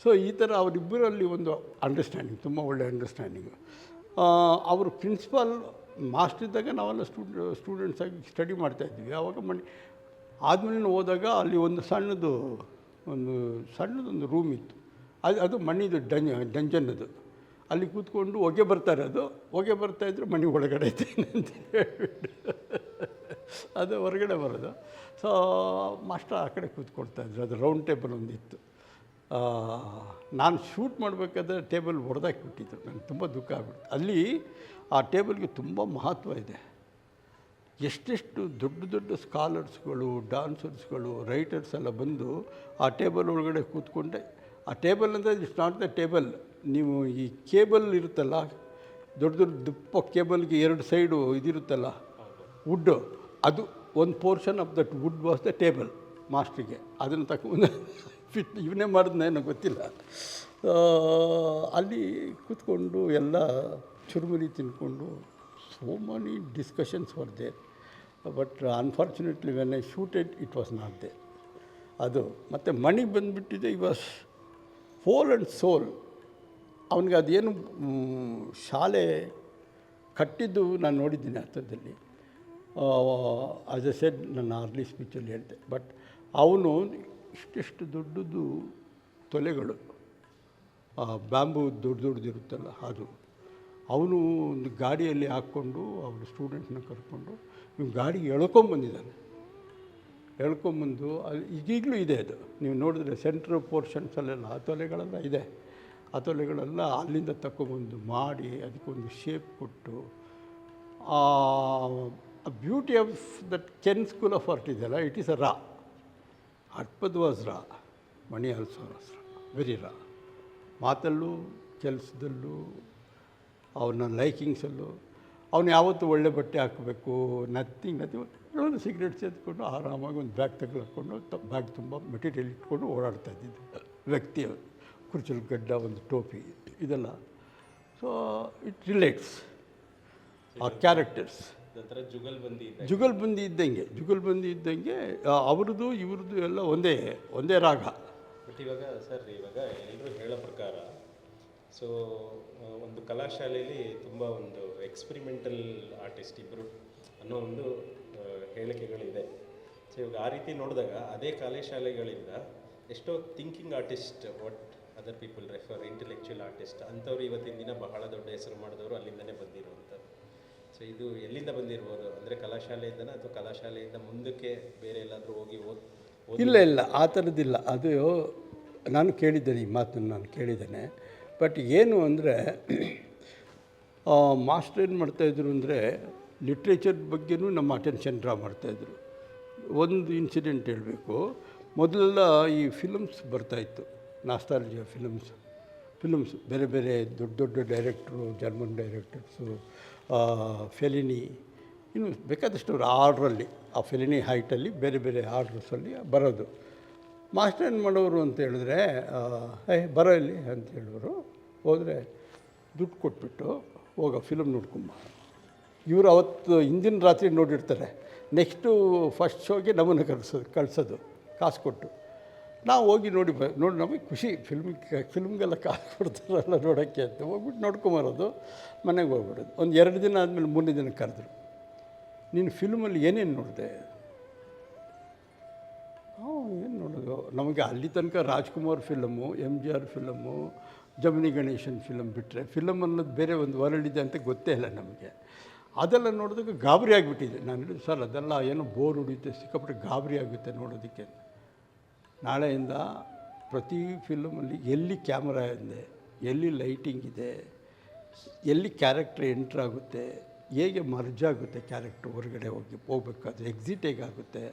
ಸೊ ಈ ಥರ ಅವರಿಬ್ಬರಲ್ಲಿ ಒಂದು ಅಂಡರ್ಸ್ಟ್ಯಾಂಡಿಂಗ್, ತುಂಬ ಒಳ್ಳೆಯ ಅಂಡರ್ಸ್ಟ್ಯಾಂಡಿಂಗು. ಅವರು ಪ್ರಿನ್ಸಿಪಾಲ್ ಮಾಸ್ಟರ್ ಇದ್ದಾಗ ನಾವೆಲ್ಲ ಸ್ಟೂಡೆಂಟ್ಸ್ ಆಗಿ ಸ್ಟಡಿ ಮಾಡ್ತಾಯಿದ್ವಿ. ಆವಾಗ ಆದಮೇಲೆ ಹೋದಾಗ ಅಲ್ಲಿ ಒಂದು ಸಣ್ಣದೊಂದು ರೂಮ್ ಇತ್ತು. ಅದು ಮಣಿದು ಡಂಜನ್ನದು. ಅಲ್ಲಿ ಕೂತ್ಕೊಂಡು ಹೊಗೆ ಬರ್ತಾಯಿದ್ರು, ಮಣಿ ಒಳಗಡೆ ಇದ್ದೇನೆ ಅಂತ ಹೇಳ್ಬಿಟ್ಟು ಅದು ಹೊರಗಡೆ ಬರೋದು. ಸೊ ಮಾಸ್ಟರ್ ಆ ಕಡೆ ಕೂತ್ಕೊಳ್ತಾಯಿದ್ರು. ಅದು ರೌಂಡ್ ಟೇಬಲ್ ಒಂದಿತ್ತು. ನಾನು ಶೂಟ್ ಮಾಡಬೇಕಾದ್ರೆ ಟೇಬಲ್ ಹೊಡೆದಾಕಿಬಿಟ್ಟಿತ್ತು. ನನಗೆ ತುಂಬ ದುಃಖ ಆಗ್ಬಿಡ್ತು. ಅಲ್ಲಿ ಆ ಟೇಬಲ್ಗೆ ತುಂಬ ಮಹತ್ವ ಇದೆ. ಎಷ್ಟೆಷ್ಟು ದೊಡ್ಡ ಸ್ಕಾಲರ್ಸ್ಗಳು, ಡಾನ್ಸರ್ಸ್ಗಳು, ರೈಟರ್ಸ್ ಎಲ್ಲ ಬಂದು ಆ ಟೇಬಲ್ ಒಳಗಡೆ ಕೂತ್ಕೊಂಡೆ. ಆ ಟೇಬಲ್ ಅಂದರೆ ಇಟ್ಸ್ ನಾಟ್ ದ ಟೇಬಲ್. ನೀವು ಈ ಕೇಬಲ್ ಇರುತ್ತಲ್ಲ, ದೊಡ್ಡ ದಪ್ಪ ಕೇಬಲ್ಗೆ 2 ಸೈಡು ಇದಿರುತ್ತಲ್ಲ ವುಡ್ಡು, ಅದು ಒಂದು portion of that wood was the table ಮಾಸ್ಟ್ರಿಗೆ. ಅದನ್ನು ತಗೊಂಡು ಇವನೇ ಮಾಡಿದ್ನೇನೋ ಗೊತ್ತಿಲ್ಲ. ಅಲ್ಲಿ ಕೂತ್ಕೊಂಡು ಎಲ್ಲ ಚುರುಮುರಿ ತಿನ್ಕೊಂಡು so many discussions were there. But unfortunately when I shooted it was not there. ಅದು ಮತ್ತು ಮಣಿ ಬಂದುಬಿಟ್ಟಿದೆ, ಈ ವಾಸ್ ಹೋಲ್ ಆ್ಯಂಡ್ ಸೋಲ್. ಅವನಿಗೆ ಅದೇನು ಶಾಲೆ ಕಟ್ಟಿದ್ದು ನಾನು ನೋಡಿದ್ದೀನಿ ಹತ್ತಿರದಲ್ಲಿ. ಆಸ್ ಎ ಸೆಡ್ ನನ್ನ ಅರ್ಲಿ ಸ್ಪೀಚಲ್ಲಿ ಹೇಳಿದೆ. ಬಟ್ ಅವನು ಇಷ್ಟೆಷ್ಟು ದೊಡ್ಡದು ತೊಲೆಗಳು, ಬ್ಯಾಂಬು ದೊಡ್ಡದಿರುತ್ತಲ್ಲ ಅದು. ಅವನು ಒಂದು ಗಾಡಿಯಲ್ಲಿ ಹಾಕ್ಕೊಂಡು ಅವನು ಸ್ಟೂಡೆಂಟ್ನ ಕರ್ಕೊಂಡು ಇವ್ನು ಗಾಡಿಗೆ ಎಳ್ಕೊಂಬಂದಿದ್ದಾನೆ. ಎಳ್ಕೊಂಬಂದು ಅಲ್ಲಿ ಈಗಲೂ ಇದೆ ಅದು. ನೀವು ನೋಡಿದ್ರೆ ಸೆಂಟ್ರ್ ಪೋರ್ಷನ್ಸಲ್ಲೆಲ್ಲ ಆ ತೊಲೆಗಳೆಲ್ಲ ಇದೆ. ಆ ತೊಲೆಗಳೆಲ್ಲ ಅಲ್ಲಿಂದ ತಗೊಬಂದು ಮಾಡಿ ಅದಕ್ಕೊಂದು ಶೇಪ್ ಕೊಟ್ಟು beauty of that Ken school of art ಇದೆಯಲ್ಲ, ಇಟ್ ಈಸ್ ಅ ರಾ. ಅರ್ಪದ್ was raw, Mani also was raw, very raw. ಮಾತಲ್ಲೂ ಕೆಲಸದಲ್ಲೂ ಅವನ ಲೈಕಿಂಗ್ಸಲ್ಲೂ ಅವನು ಯಾವತ್ತೂ ಒಳ್ಳೆ ಬಟ್ಟೆ ಹಾಕಬೇಕು, ನಥಿಂಗ್ ಒಂದು ಸಿಗರೇಟ್ ಸೇದ್ಕೊಂಡು ಆರಾಮಾಗಿ ಒಂದು ಬ್ಯಾಗ್ ತಗೊಳ್ಕೊಂಡು ಬ್ಯಾಗ್ ತುಂಬ ಮೆಟೀರಿಯಲ್ ಇಟ್ಕೊಂಡು ಓಡಾಡ್ತಾ ಇದ್ದಿದ್ದು ವ್ಯಕ್ತಿ. ಕುರ್ಚಲ್ ಗಡ್ಡ, ಒಂದು ಟೋಪಿ, ಇದೆಲ್ಲ. ಸೊ ಇಟ್ ರಿಲೇಟ್ಸ್ ಆ ಕ್ಯಾರೆಕ್ಟರ್ಸ್. ನಂತರ ಜುಗಲ್ಬಂದಿ ಇದ್ದಂಗೆ ಅವ್ರದ್ದು ಇವ್ರದ್ದು ಎಲ್ಲ ಒಂದೇ ರಾಗ. ಬಟ್ ಇವಾಗ ಎಲ್ಲರೂ ಹೇಳೋ ಪ್ರಕಾರ ಸೊ ಒಂದು ಕಲಾಶಾಲೆಯಲ್ಲಿ ತುಂಬ ಒಂದು ಎಕ್ಸ್ಪೆರಿಮೆಂಟಲ್ ಆರ್ಟಿಸ್ಟ್ ಇಬ್ಬರು ಅನ್ನೋ ಒಂದು ಹೇಳಿಕೆಗಳಿದೆ. ಸೊ ಇವಾಗ ಆ ರೀತಿ ನೋಡಿದಾಗ ಅದೇ ಕಲಾಶಾಲೆಗಳಿಂದ ಎಷ್ಟೋ thinking artist, what other people refer intellectual artist ಅಂಥವ್ರು ಇವತ್ತಿನ ದಿನ ಬಹಳ ದೊಡ್ಡ ಹೆಸರು ಮಾಡಿದವರು ಅಲ್ಲಿಂದನೇ ಬಂದಿರುವಂಥದ್ದು. ಸೊ ಇದು ಎಲ್ಲಿಂದ ಬಂದಿರ್ಬೋದು ಅಂದರೆ ಕಲಾಶಾಲೆಯಿಂದನೇ ಅಥವಾ ಕಲಾಶಾಲೆಯಿಂದ ಮುಂದಕ್ಕೆ ಬೇರೆ ಎಲ್ಲಾದರೂ ಹೋಗಿ ಇಲ್ಲ ಆ ಥರದ್ದಿಲ್ಲ. ಅದು ನಾನು ಕೇಳಿದ್ದೇನೆ, ಈ ಮಾತನ್ನು ನಾನು ಕೇಳಿದ್ದೇನೆ. ಬಟ್ ಏನು ಅಂದರೆ ಮಾಸ್ಟರ್ ಏನು ಮಾಡ್ತಾಯಿದ್ರು ಅಂದರೆ ಲಿಟ್ರೇಚರ್ ಬಗ್ಗೆನೂ ನಮ್ಮ ಅಟೆನ್ಷನ್ ಡ್ರಾ ಮಾಡ್ತಾಯಿದ್ರು. ಒಂದು ಇನ್ಸಿಡೆಂಟ್ ಹೇಳಬೇಕು. ಮೊದಲೆಲ್ಲ ಈ ಫಿಲಮ್ಸ್ ಬರ್ತಾಯಿತ್ತು, ನಾಸ್ಟಾಲ್ಜಿಯಾ ಫಿಲಮ್ಸ್ ಬೇರೆ ಬೇರೆ ದೊಡ್ಡ ಡೈರೆಕ್ಟ್ರು, ಜರ್ಮನ್ ಡೈರೆಕ್ಟರ್ಸು, ಫೆಲಿನಿ, ಇನ್ನು ಬೇಕಾದಷ್ಟು ಆರ್ಡ್ರಲ್ಲಿ, ಆ ಫೆಲಿನಿ ಹೈಟಲ್ಲಿ ಬೇರೆ ಬೇರೆ ಆರ್ಡ್ರಸಲ್ಲಿ ಬರೋದು. ಮಾಸ್ಟರ್ ಏನು ಮಾಡೋರು ಅಂತ ಹೇಳಿದ್ರೆ, ಬರೋ ಇಲ್ಲಿ ಅಂತ ಹೇಳೋರು. ಹೋದರೆ ದುಡ್ಡು ಕೊಟ್ಬಿಟ್ಟು ಹೋಗೋ ಫಿಲಮ್ ನೋಡ್ಕೊಂಬ. ಇವರು ಅವತ್ತು ಹಿಂದಿನ ರಾತ್ರಿ ನೋಡಿರ್ತಾರೆ, ನೆಕ್ಸ್ಟು ಫಸ್ಟ್ ಶೋಗೆ ನಮ್ಮನ್ನು ಕಳಿಸೋದು ಕಾಸು ಕೊಟ್ಟು. ನಾವು ಹೋಗಿ ನೋಡಿ ನಮಗೆ ಖುಷಿ, ಫಿಲ್ಮ್ಗೆಲ್ಲ ಕಾಸು ಕೊಡ್ತಾರಲ್ಲ ನೋಡೋಕ್ಕೆ ಅಂತ ಹೋಗ್ಬಿಟ್ಟು ನೋಡ್ಕೊಂಬರೋದು, ಮನೆಗೆ ಹೋಗ್ಬಿಡೋದು. ಒಂದು 2 ದಿನ ಆದಮೇಲೆ 3ನೇ ದಿನ ಕರೆದ್ರು, ನೀನು ಫಿಲ್ಮಲ್ಲಿ ಏನೇನು ನೋಡಿದೆ? ಏನು ನೋಡೋದು, ನಮಗೆ ಅಲ್ಲಿ ತನಕ Rajkumar film, MGR film, Gemini Ganesan film ಬಿಟ್ಟರೆ ಫಿಲಮ್ ಅನ್ನೋದು ಬೇರೆ ಒಂದು ವರ್ಲ್ಡ್ ಇದೆ ಅಂತ ಗೊತ್ತೇ ಇಲ್ಲ ನಮಗೆ. ಅದೆಲ್ಲ ನೋಡಿದಾಗ ಗಾಬರಿ ಆಗಿಬಿಟ್ಟಿದೆ. ನಾನು ಹೇಳಿದೆ, ಸರ್ ಅದೆಲ್ಲ ಏನೋ ಬೋರ್ ಹೊಡಿಯುತ್ತೆ, ಸಿಕ್ಕಾಪಟ್ಟೆ ಗಾಬರಿ ಆಗುತ್ತೆ ನೋಡೋದಕ್ಕೆ. ನಾಳೆಯಿಂದ ಪ್ರತಿ ಫಿಲಮಲ್ಲಿ ಎಲ್ಲಿ ಕ್ಯಾಮ್ರಾ ಇದೆ, ಎಲ್ಲಿ ಲೈಟಿಂಗ್ ಇದೆ, ಎಲ್ಲಿ ಕ್ಯಾರೆಕ್ಟ್ರ್ ಎಂಟ್ರಾಗುತ್ತೆ, ಹೇಗೆ ಮರ್ಜ್ ಆಗುತ್ತೆ ಕ್ಯಾರೆಕ್ಟ್ರ್ ಹೊರಗಡೆ ಹೋಗ್ಬೇಕಾದ್ರೆ, ಎಕ್ಸಿಟ್ ಹೇಗಾಗುತ್ತೆ,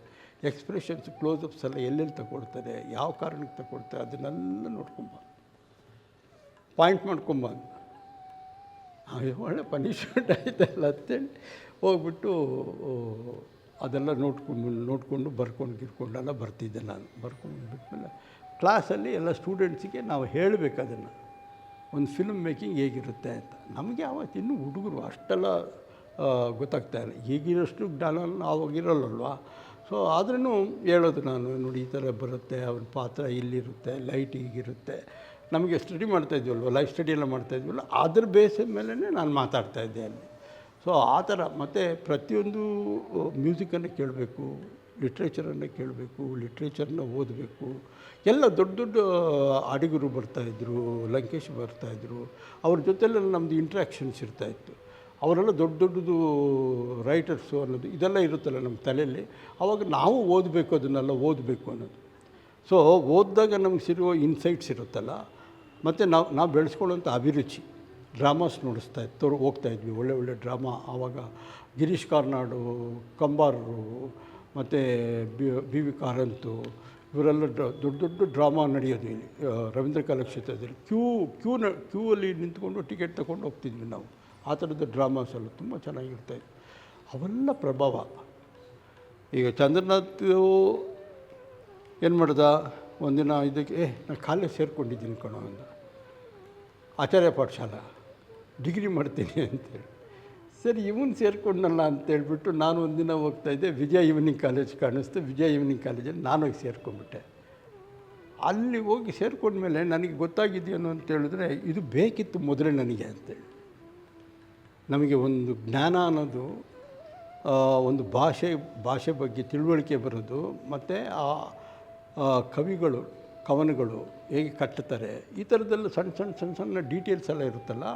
ಎಕ್ಸ್ಪ್ರೆಷನ್ಸ್, ಕ್ಲೋಸಪ್ಸ್ ಎಲ್ಲ ಎಲ್ಲೆಲ್ಲಿ ತಗೊಳ್ತಾರೆ, ಯಾವ ಕಾರಣಕ್ಕೆ ತಗೊಳ್ತಾರೆ, ಅದನ್ನೆಲ್ಲ ನೋಡ್ಕೊಂಬ, ಪಾಯಿಂಟ್ ಮಾಡ್ಕೊಂಬ. ಒಳ್ಳೆ ಪನಿಷ್ಮೆಂಟ್ ಆಯ್ತಲ್ಲ ಅಂತೇಳಿ ಹೋಗ್ಬಿಟ್ಟು ಅದೆಲ್ಲ ನೋಡಿಕೊಂಡು ಬರ್ಕೊಂಡೆಲ್ಲ ಬರ್ತಿದ್ದೆ ನಾನು. ಬರ್ಕೊಂಡು ಬಿಟ್ಮೇಲೆ ಕ್ಲಾಸಲ್ಲಿ ಎಲ್ಲ ಸ್ಟೂಡೆಂಟ್ಸಿಗೆ ನಾವು ಹೇಳಬೇಕು ಅದನ್ನು, ಒಂದು ಫಿಲ್ಮ್ ಮೇಕಿಂಗ್ ಹೇಗಿರುತ್ತೆ ಅಂತ. ನಮಗೆ ಆವತ್ತು ಇನ್ನೂ ಹುಡುಗರು ಅಷ್ಟೆಲ್ಲ ಗೊತ್ತಾಗ್ತಾ ಇಲ್ಲ, ಈಗಿನಷ್ಟು ಜ್ಞಾನ ಆವಾಗಿರಲ್ಲಲ್ವ. ಸೊ ಆದ್ರೂ ಹೇಳೋದು ನಾನು, ನೋಡಿ ಈ ಥರ ಬರುತ್ತೆ, ಅವನ ಪಾತ್ರ ಇಲ್ಲಿರುತ್ತೆ, ಲೈಟ್ ಹೀಗಿರುತ್ತೆ. ನಮಗೆ ಸ್ಟಡಿ ಮಾಡ್ತಾಯಿದ್ವಲ್ವ, ಲೈಫ್ ಸ್ಟಡಿ ಎಲ್ಲ ಮಾಡ್ತಾಯಿದ್ವಲ್ಲ, ಅದ್ರ ಬೇಸಿನ ಮೇಲೇ ನಾನು ಮಾತಾಡ್ತಾಯಿದ್ದೆ ಅಲ್ಲಿ. ಸೊ ಆ ಥರ. ಮತ್ತು ಪ್ರತಿಯೊಂದು ಮ್ಯೂಸಿಕನ್ನು ಕೇಳಬೇಕು, ಲಿಟ್ರೇಚರನ್ನು ಕೇಳಬೇಕು, ಲಿಟ್ರೇಚರ್ನ ಓದಬೇಕು. ಎಲ್ಲ ದೊಡ್ಡ ಅಡಿಗರು ಬರ್ತಾಯಿದ್ರು, ಲಂಕೇಶ್ ಬರ್ತಾಯಿದ್ರು, ಅವ್ರ ಜೊತೆಲೆಲ್ಲ ನಮ್ಮದು ಇಂಟ್ರ್ಯಾಕ್ಷನ್ಸ್ ಇರ್ತಾಯಿತ್ತು. ಅವರೆಲ್ಲ ದೊಡ್ಡದು ರೈಟರ್ಸು ಅನ್ನೋದು ಇದೆಲ್ಲ ಇರುತ್ತಲ್ಲ ನಮ್ಮ ತಲೆಯಲ್ಲಿ. ಆವಾಗ ನಾವು ಓದಬೇಕು, ಅದನ್ನೆಲ್ಲ ಓದಬೇಕು ಅನ್ನೋದು. ಸೊ ಓದಿದಾಗ ನಮ್ಗೆ ಸಿರುವ ಇನ್ಸೈಟ್ಸ್ ಇರುತ್ತಲ್ಲ, ಮತ್ತು ನಾವು ಬೆಳೆಸ್ಕೊಳ್ಳೋಂಥ ಅಭಿರುಚಿ. ಡ್ರಾಮಾಸ್ ಹೋಗ್ತಾಯಿದ್ವಿ, ಒಳ್ಳೆ ಡ್ರಾಮಾ. ಆವಾಗ ಗಿರೀಶ್ ಕಾರ್ನಾಡು, ಕಂಬಾರರು, ಮತ್ತು ಬಿ.ವಿ. ಕಾರಂತು, ಇವರೆಲ್ಲ ದೊಡ್ಡ ಡ್ರಾಮಾ ನಡೆಯೋದು ಇಲ್ಲಿ ರವೀಂದ್ರ ಕಲಾಕ್ಷೇತ್ರದಲ್ಲಿ. ಕ್ಯೂ ಅಲ್ಲಿ ನಿಂತ್ಕೊಂಡು ಟಿಕೆಟ್ ತಗೊಂಡು ಹೋಗ್ತಿದ್ವಿ ನಾವು. ಆ ಥರದ ಡ್ರಾಮಾಸ್ ಎಲ್ಲ ತುಂಬ ಚೆನ್ನಾಗಿರ್ತಾಯಿತ್ತು. ಅವೆಲ್ಲ ಪ್ರಭಾವ. ಈಗ ಚಂದ್ರನಾಥ್ ಏನು ಮಾಡ್ದ, ಒಂದಿನ ಇದಕ್ಕೆ ನಾನು ಕಾಲೇಜ್ ಸೇರ್ಕೊಂಡಿದ್ದೀನಿ ಕಣೋ ಅಂದ, ಆಚಾರ್ಯ ಪಾಠಶಾಲಾ ಡಿಗ್ರಿ ಮಾಡ್ತೀನಿ ಅಂತೇಳಿ. ಸರಿ ಇವನು ಸೇರಿಕೊಂಡಲ್ಲ ಅಂತೇಳ್ಬಿಟ್ಟು ನಾನು ಒಂದಿನ ಹೋಗ್ತಾಯಿದ್ದೆ, ವಿಜಯ ಈವ್ನಿಂಗ್ ಕಾಲೇಜ್ ಕಾಣಿಸ್ತು. ವಿಜಯ ಈವ್ನಿಂಗ್ ಕಾಲೇಜಲ್ಲಿ ನಾನು ಹೋಗಿ ಸೇರ್ಕೊಂಡ್ಬಿಟ್ಟೆ. ಅಲ್ಲಿ ಹೋಗಿ ಸೇರ್ಕೊಂಡ್ಮೇಲೆ ನನಗೆ ಗೊತ್ತಾಗಿದೆಯೇನು ಅಂತೇಳಿದ್ರೆ, ಇದು ಬೇಕಿತ್ತು ಮೊದಲೇ ನನಗೆ ಅಂತೇಳಿ. ನಮಗೆ ಒಂದು ಜ್ಞಾನ ಅನ್ನೋದು, ಒಂದು ಭಾಷೆ ಬಗ್ಗೆ ತಿಳುವಳಿಕೆ ಬರೋದು, ಮತ್ತು ಕವಿಗಳು ಕವನಗಳು ಹೇಗೆ ಕಟ್ಟುತ್ತಾರೆ, ಈ ಥರದ್ದೆಲ್ಲ ಸಣ್ಣ ಸಣ್ಣ ಸಣ್ಣ ಸಣ್ಣ ಡೀಟೇಲ್ಸ್ ಎಲ್ಲ ಇರುತ್ತಲ್ಲ,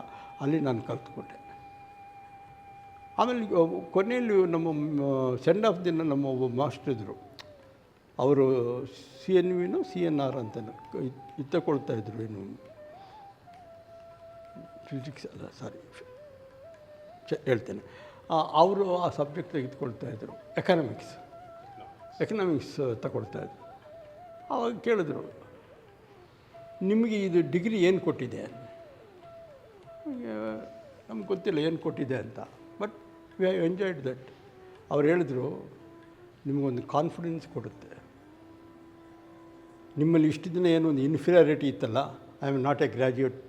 ಅಲ್ಲಿ ನಾನು ಕಲ್ತ್ಕೊಂಡೆ. ಆಮೇಲೆ ಕೊನೆಯಲ್ಲಿ ನಮ್ಮ ಸೆಂಡ್ ಆಫ್ ದಿನ ನಮ್ಮ ಒಬ್ಬ ಮಾಸ್ಟರ್ ಇದ್ದರು, ಅವರು CNVನೋ CNR ಅಂತ ತಗೊಳ್ತಾಯಿದ್ರು, ಏನು ಫಿಸಿಕ್ಸ್ ಅಲ್ಲ ಸಾರಿ ಹೇಳ್ತೇನೆ, ಅವರು ಆ ಸಬ್ಜೆಕ್ಟ್ ತೆಗೆದುಕೊಳ್ತಾಯಿದ್ರು, ಎಕನಾಮಿಕ್ಸ್ ತಗೊಳ್ತಾಯಿದ್ರು. ಆವಾಗ ಕೇಳಿದ್ರು, ನಿಮಗೆ ಇದು ಡಿಗ್ರಿ ಏನು ಕೊಟ್ಟಿದೆ? ನಮ್ಗೆ ಗೊತ್ತಿಲ್ಲ ಏನು ಕೊಟ್ಟಿದೆ ಅಂತ, but we have enjoyed that. ಅವ್ರು ಹೇಳಿದ್ರು, ನಿಮಗೊಂದು ಕಾನ್ಫಿಡೆನ್ಸ್ ಕೊಡುತ್ತೆ. ನಿಮ್ಮಲ್ಲಿ ಇಷ್ಟು ದಿನ ಏನೋ ಒಂದು ಇನ್ಫೀರಿಯಾರಿಟಿ ಇತ್ತಲ್ಲ, I am not A graduate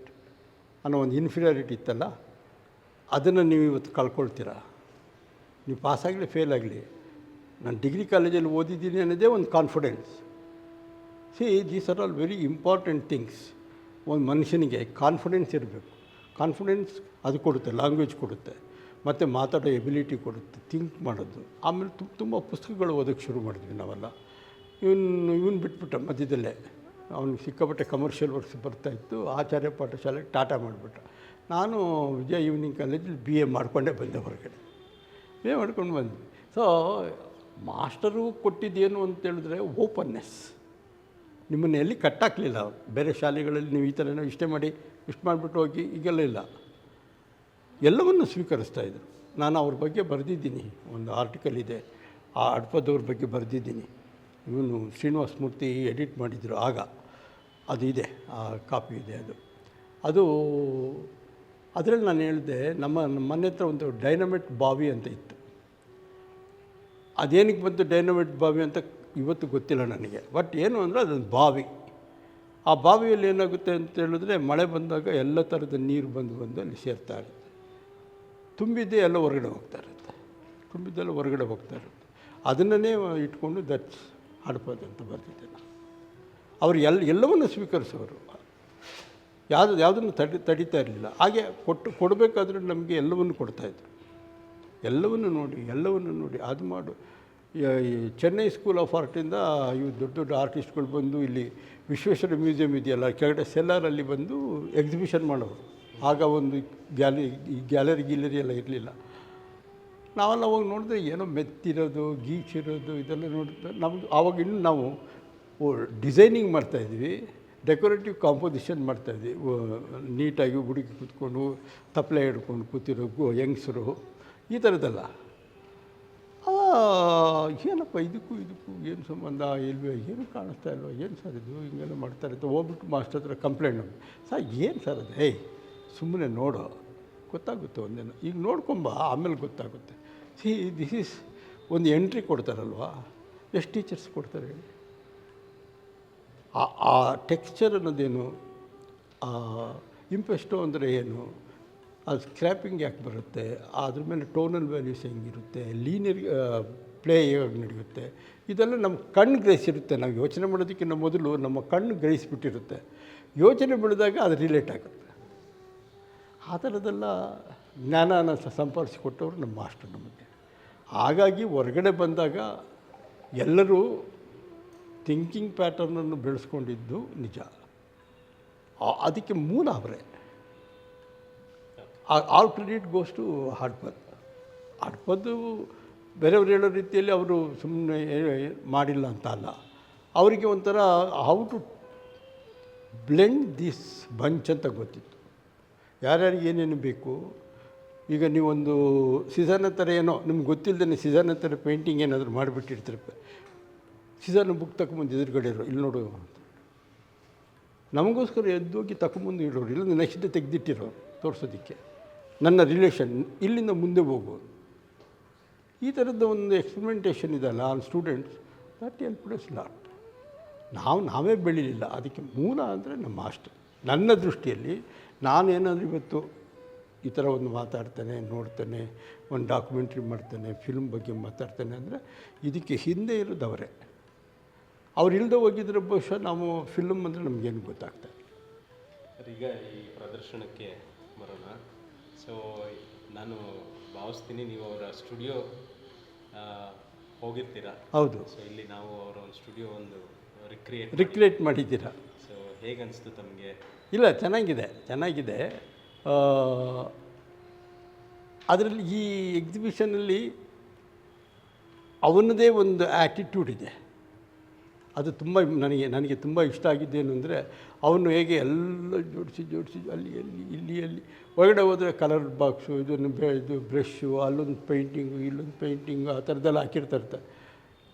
ಅನ್ನೋ ಒಂದು ಇನ್ಫೀರಿಯಾರಿಟಿ ಇತ್ತಲ್ಲ, ಅದನ್ನು ನೀವು ಇವತ್ತು ಕಳ್ಕೊಳ್ತೀರ. ನೀವು ಪಾಸಾಗಲಿ ಫೇಲ್ ಆಗಲಿ, ನಾನು ಡಿಗ್ರಿ ಕಾಲೇಜಲ್ಲಿ ಓದಿದ್ದೀನಿ ಅನ್ನೋದೇ ಒಂದು confidence. These are all very important things. ಒಂದು ಮನುಷ್ಯನಿಗೆ ಕಾನ್ಫಿಡೆನ್ಸ್ ಇರಬೇಕು. ಕಾನ್ಫಿಡೆನ್ಸ್ ಅದು ಕೊಡುತ್ತೆ, ಲ್ಯಾಂಗ್ವೇಜ್ ಕೊಡುತ್ತೆ, ಮತ್ತು ಮಾತಾಡೋ ಎಬಿಲಿಟಿ ಕೊಡುತ್ತೆ, ಥಿಂಕ್ ಮಾಡೋದು. ಆಮೇಲೆ ತುಂಬ ಪುಸ್ತಕಗಳು ಓದೋಕ್ಕೆ ಶುರು ಮಾಡಿದ್ವಿ ನಾವೆಲ್ಲ. ಇವನು ಬಿಟ್ಬಿಟ್ಟ ಮಧ್ಯದಲ್ಲೇ, ಅವ್ನಿಗೆ ಸಿಕ್ಕಾಪಟ್ಟೆ ಕಮರ್ಷಿಯಲ್ ವರ್ಕ್ಸ್ ಬರ್ತಾಯಿತ್ತು. ಆಚಾರ್ಯ ಪಾಠಶಾಲೆಗೆ ಟಾಟಾ ಮಾಡಿಬಿಟ್ಟ. ನಾನು ವಿಜಯ ಈವ್ನಿಂಗ್ ಕಾಲೇಜಲ್ಲಿ BA ಮಾಡಿಕೊಂಡೇ ಬಂದೆ ಹೊರಗಡೆ. BA ಮಾಡ್ಕೊಂಡು ಬಂದ್ವಿ. ಸೊ ಮಾಸ್ಟರು ಕೊಟ್ಟಿದ್ದೇನು ಅಂತೇಳಿದ್ರೆ ಓಪನ್ನೆಸ್. ನಿಮ್ಮನ್ನು ಎಲ್ಲಿ ಕಟ್ಟಾಕಲಿಲ್ಲ ಅವರು. ಬೇರೆ ಶಾಲೆಗಳಲ್ಲಿ ನೀವು ಈ ಥರ ಇಷ್ಟೇ ಮಾಡಿ ಇಷ್ಟು ಮಾಡಿಬಿಟ್ಟು ಹೋಗಿ ಈಗೆಲ್ಲ ಇಲ್ಲ, ಎಲ್ಲವನ್ನು ಸ್ವೀಕರಿಸ್ತಾಯಿದ್ರು. ನಾನು ಅವ್ರ ಬಗ್ಗೆ ಬರೆದಿದ್ದೀನಿ, ಒಂದು ಆರ್ಟಿಕಲ್ ಇದೆ, ಆ ಹಡಪದವ್ರ ಬಗ್ಗೆ ಬರೆದಿದ್ದೀನಿ. ಇವನು ಶ್ರೀನಿವಾಸ ಮೂರ್ತಿ ಎಡಿಟ್ ಮಾಡಿದರು ಆಗ, ಅದು ಇದೆ, ಆ ಕಾಪಿ ಇದೆ. ಅದು ಅದರಲ್ಲಿ ನಾನು ಹೇಳಿದೆ, ನಮ್ಮ ಮನೆ ಹತ್ರ ಒಂದು ಡೈನಮೈಟ್ ಬಾವಿ ಅಂತ ಇತ್ತು. ಅದೇನಕ್ಕೆ ಬಂತು ಡೈನಮೈಟ್ ಬಾವಿ ಅಂತ ಇವತ್ತು ಗೊತ್ತಿಲ್ಲ ನನಗೆ, ಬಟ್ ಏನು ಅಂದರೆ ಅದೊಂದು ಬಾವಿ. ಆ ಬಾವಿಯಲ್ಲಿ ಏನಾಗುತ್ತೆ ಅಂತ ಹೇಳಿದ್ರೆ, ಮಳೆ ಬಂದಾಗ ಎಲ್ಲ ಥರದ ನೀರು ಬಂದು ಅಲ್ಲಿ ಸೇರ್ತಾ ಇರುತ್ತೆ. ತುಂಬಿದ್ದೇ ಎಲ್ಲ ಹೊರಗಡೆ ಹೋಗ್ತಾ ಇರುತ್ತೆ, ತುಂಬಿದ್ದೆಲ್ಲ ಹೊರಗಡೆ ಹೋಗ್ತಾ ಇರುತ್ತೆ. ಅದನ್ನೇ ಇಟ್ಕೊಂಡು ದಟ್ಸ್ ಹಡಪದ ಅಂತ ಬರ್ತಿದ್ದೆ ನಾನು. ಅವರು ಎಲ್ಲವನ್ನು ಸ್ವೀಕರಿಸೋರು, ಯಾವುದನ್ನು ತಡೀತಾ ಇರಲಿಲ್ಲ. ಹಾಗೆ ಕೊಡಬೇಕಾದ್ರೆ ನಮಗೆ ಎಲ್ಲವನ್ನು ಕೊಡ್ತಾಯಿದ್ರು. ಎಲ್ಲವನ್ನು ನೋಡಿ ಅದು ಮಾಡು. ಈ ಚೆನ್ನೈ ಸ್ಕೂಲ್ ಆಫ್ ಆರ್ಟಿಂದ ಇವು ದೊಡ್ಡ ದೊಡ್ಡ ಆರ್ಟಿಸ್ಟ್ಗಳು ಬಂದು ಇಲ್ಲಿ ವಿಶ್ವೇಶ್ವರ ಮ್ಯೂಸಿಯಂ ಇದೆಯಲ್ಲ, ಕೆಳಗಡೆ ಸೆಲ್ಲಾರಲ್ಲಿ ಬಂದು ಎಕ್ಸಿಬಿಷನ್ ಮಾಡೋರು. ಆಗ ಒಂದು ಗ್ಯಾಲರಿ ಎಲ್ಲ ಇರಲಿಲ್ಲ. ನಾವೆಲ್ಲ ಹೋಗಿ ನೋಡಿದ್ರೆ ಏನೋ ಮೆತ್ತಿರೋದು, ಗೀಚಿರೋದು ಇದೆಲ್ಲ ನೋಡಿದ್ರೆ ನಮ್ಗೆ ಆವಾಗ ಇನ್ನೂ ನಾವು ಡಿಸೈನಿಂಗ್ ಮಾಡ್ತಾಯಿದ್ವಿ, ಡೆಕೋರೇಟಿವ್ ಕಾಂಪೋಸಿಷನ್ ಮಾಡ್ತಾಯಿದ್ವಿ. ನೀಟಾಗಿ ಹುಡುಗಿ ಕೂತ್ಕೊಂಡು ತಪ್ಪಲೆ ಹಿಡ್ಕೊಂಡು ಕೂತಿರೋ ಯಂಗ್ಸರು, ಈ ಥರದ್ದೆಲ್ಲ. ಏನಪ್ಪ ಇದಕ್ಕೂ ಏನು ಸಂಬಂಧ ಇಲ್ವೇ, ಏನು ಕಾಣಿಸ್ತಾ ಇಲ್ವ, ಏನು ಸರ್ ಇದು ಹಿಂಗೆಲ್ಲ ಮಾಡ್ತಾರೆ ಅಂತ ಹೋಗ್ಬಿಟ್ಟು ಮಾಸ್ಟರ್ ಹತ್ರ ಕಂಪ್ಲೇಂಟ್ ಮಾಡಿ, ಸರ್ ಏನು ಸರ್ ಅದು, ಸುಮ್ಮನೆ ನೋಡೋ ಗೊತ್ತಾಗುತ್ತೆ ಒಂದೇನು, ಈಗ ನೋಡ್ಕೊಂಬ ಆಮೇಲೆ ಗೊತ್ತಾಗುತ್ತೆ. ದಿಸ್ ಈಸ್ ಒಂದು ಎಂಟ್ರಿ ಕೊಡ್ತಾರಲ್ವ, ಎಷ್ಟು ಟೀಚರ್ಸ್ ಕೊಡ್ತಾರೆ ಹೇಳಿ. ಆ ಟೆಕ್ಸ್ಚರ್ ಅನ್ನೋದೇನು, ಇಂಪೆಸ್ಟೋ ಅಂದರೆ ಏನು, ಅದು ಸ್ಕ್ರ್ಯಾಪಿಂಗ್ ಯಾಕೆ ಬರುತ್ತೆ, ಅದ್ರ ಮೇಲೆ ಟೋನಲ್ ವ್ಯಾಲ್ಯೂಸ್ ಹೆಂಗಿರುತ್ತೆ, ಲೀನಿಯರ್ ಪ್ಲೇ ಹೇಗೆ ನಡೆಯುತ್ತೆ, ಇದೆಲ್ಲ ನಮ್ಮ ಕಣ್ಣು ಗ್ರಹಿಸಿರುತ್ತೆ. ನಾವು ಯೋಚನೆ ಮಾಡೋದಕ್ಕಿಂತ ಮೊದಲು ನಮ್ಮ ಕಣ್ಣು ಗ್ರಹಿಸಿಬಿಟ್ಟಿರುತ್ತೆ. ಯೋಚನೆ ಬೆಳೆದಾಗ ಅದು ರಿಲೇಟ್ ಆಗುತ್ತೆ. ಆ ಥರದ್ದೆಲ್ಲ ಜ್ಞಾನನ ಸಂಪಾದಿಸಿಕೊಟ್ಟವರು ನಮ್ಮ ಮಾಸ್ಟರ್ ನಮಗೆ. ಹಾಗಾಗಿ ಹೊರಗಡೆ ಬಂದಾಗ ಎಲ್ಲರೂ ಥಿಂಕಿಂಗ್ ಪ್ಯಾಟರ್ನನ್ನು ಬೆಳೆಸ್ಕೊಂಡಿದ್ದು ನಿಜ. ಅದಕ್ಕೆ ಮೂಲ ಅವರೇ. ಆಲ್ ಕ್ರೆಡಿಟ್ ಗೋಸ್ ಟು ಹಡಪದ್ದು ಬೇರೆಯವ್ರು ಹೇಳೋ ರೀತಿಯಲ್ಲಿ ಅವರು ಸುಮ್ಮನೆ ಮಾಡಿಲ್ಲ ಅಂತ ಅಲ್ಲ, ಅವರಿಗೆ ಒಂಥರ how to blend this bunch ಅಂತ ಗೊತ್ತಿತ್ತು. ಯಾರ್ಯಾರಿಗೆ ಏನೇನು ಬೇಕು. ಈಗ ನೀವೊಂದು ಸಿಜಾನ ಥರ ಏನೋ ನಿಮ್ಗೆ ಗೊತ್ತಿಲ್ಲದೇ ಸಿಜಾನ ಥರ ಪೇಂಟಿಂಗ್ ಏನಾದರೂ ಮಾಡಿಬಿಟ್ಟಿರ್ತಾರೆ. ಸಿಜಾನ ಬುಕ್ ತಗೊಂಬಂದು ಎದುರುಗಡೆ ಇರೋ, ಇಲ್ಲಿ ನೋಡು ಅಂತ ನಮಗೋಸ್ಕರ ಎದ್ದೋಗಿ ತಗೊಂಬಂದು ಇಡೋರು, ಇಲ್ಲ ನೆಕ್ಸ್ಟ್ ಡೇ ತೆಗೆದಿಟ್ಟಿರೋರು ತೋರಿಸೋದಕ್ಕೆ. ನನ್ನ ರಿಲೇಷನ್ ಇಲ್ಲಿಂದ ಮುಂದೆ ಹೋಗೋದು, ಈ ಥರದ್ದು ಒಂದು ಎಕ್ಸ್ಪೆರಿಮೆಂಟೇಷನ್ ಇದೆಲ್ಲ on students, that helped us lot. ನಾವೇ ಬೆಳೀಲಿಲ್ಲ, ಅದಕ್ಕೆ ಮೂಲ ಅಂದರೆ ನಮ್ಮ ಮಾಸ್ಟರ್. ನನ್ನ ದೃಷ್ಟಿಯಲ್ಲಿ ನಾನೇನಾದರೂ ಇವತ್ತು ಈ ಥರ ಒಂದು ಮಾತಾಡ್ತೇನೆ, ನೋಡ್ತೇನೆ, ಒಂದು ಡಾಕ್ಯುಮೆಂಟ್ರಿ ಮಾಡ್ತೇನೆ, ಫಿಲ್ಮ್ ಬಗ್ಗೆ ಮಾತಾಡ್ತೇನೆ ಅಂದರೆ ಇದಕ್ಕೆ ಹಿಂದೆ ಇರೋದು ಅವರೇ. ಅವ್ರು ಇಲ್ಲದೆ ಹೋಗಿದ್ರೆ ಬಹುಶಃ ನಾವು ಫಿಲ್ಮ್ ಅಂದರೆ ನಮಗೇನು ಗೊತ್ತಾಗ್ತದೆ. ಈಗ ಈ ಪ್ರದರ್ಶನಕ್ಕೆ ಬರೋಣ. ಸೊ ನಾನು ಭಾವಿಸ್ತೀನಿ ನೀವು ಅವರ ಸ್ಟುಡಿಯೋ ಹೋಗಿರ್ತೀರ. ಹೌದು. ಸೊ ಇಲ್ಲಿ ನಾವು ಅವರ ಒಂದು ಸ್ಟುಡಿಯೋ ಒಂದು ರಿಕ್ರಿಯೇಟ್ ಮಾಡಿದ್ದೀರಾ. ಸೊ ಹೇಗೆ ಅನಿಸ್ತು ತಮಗೆ? ಇಲ್ಲ, ಚೆನ್ನಾಗಿದೆ. ಅದರಲ್ಲಿ ಈ ಎಕ್ಸಿಬಿಷನಲ್ಲಿ ಅವನದೇ ಒಂದು ಆ್ಯಟಿಟ್ಯೂಡ್ ಇದೆ. ಅದು ತುಂಬ ನನಗೆ ತುಂಬ ಇಷ್ಟ ಆಗಿದ್ದೇನು ಅಂದರೆ, ಅವನು ಹೇಗೆ ಎಲ್ಲ ಜೋಡಿಸಿ ಅಲ್ಲಿ ಇಲ್ಲಿ ಒಳಗಡೆ ಹೋದರೆ ಕಲರ್ ಬಾಕ್ಸು, ಇದು ಬ್ರಷ್ಷು, ಅಲ್ಲೊಂದು ಪೇಂಟಿಂಗು, ಇಲ್ಲೊಂದು ಪೇಂಟಿಂಗು, ಆ ಥರದ್ದೆಲ್ಲ ಹಾಕಿರ್ತಾರೆ.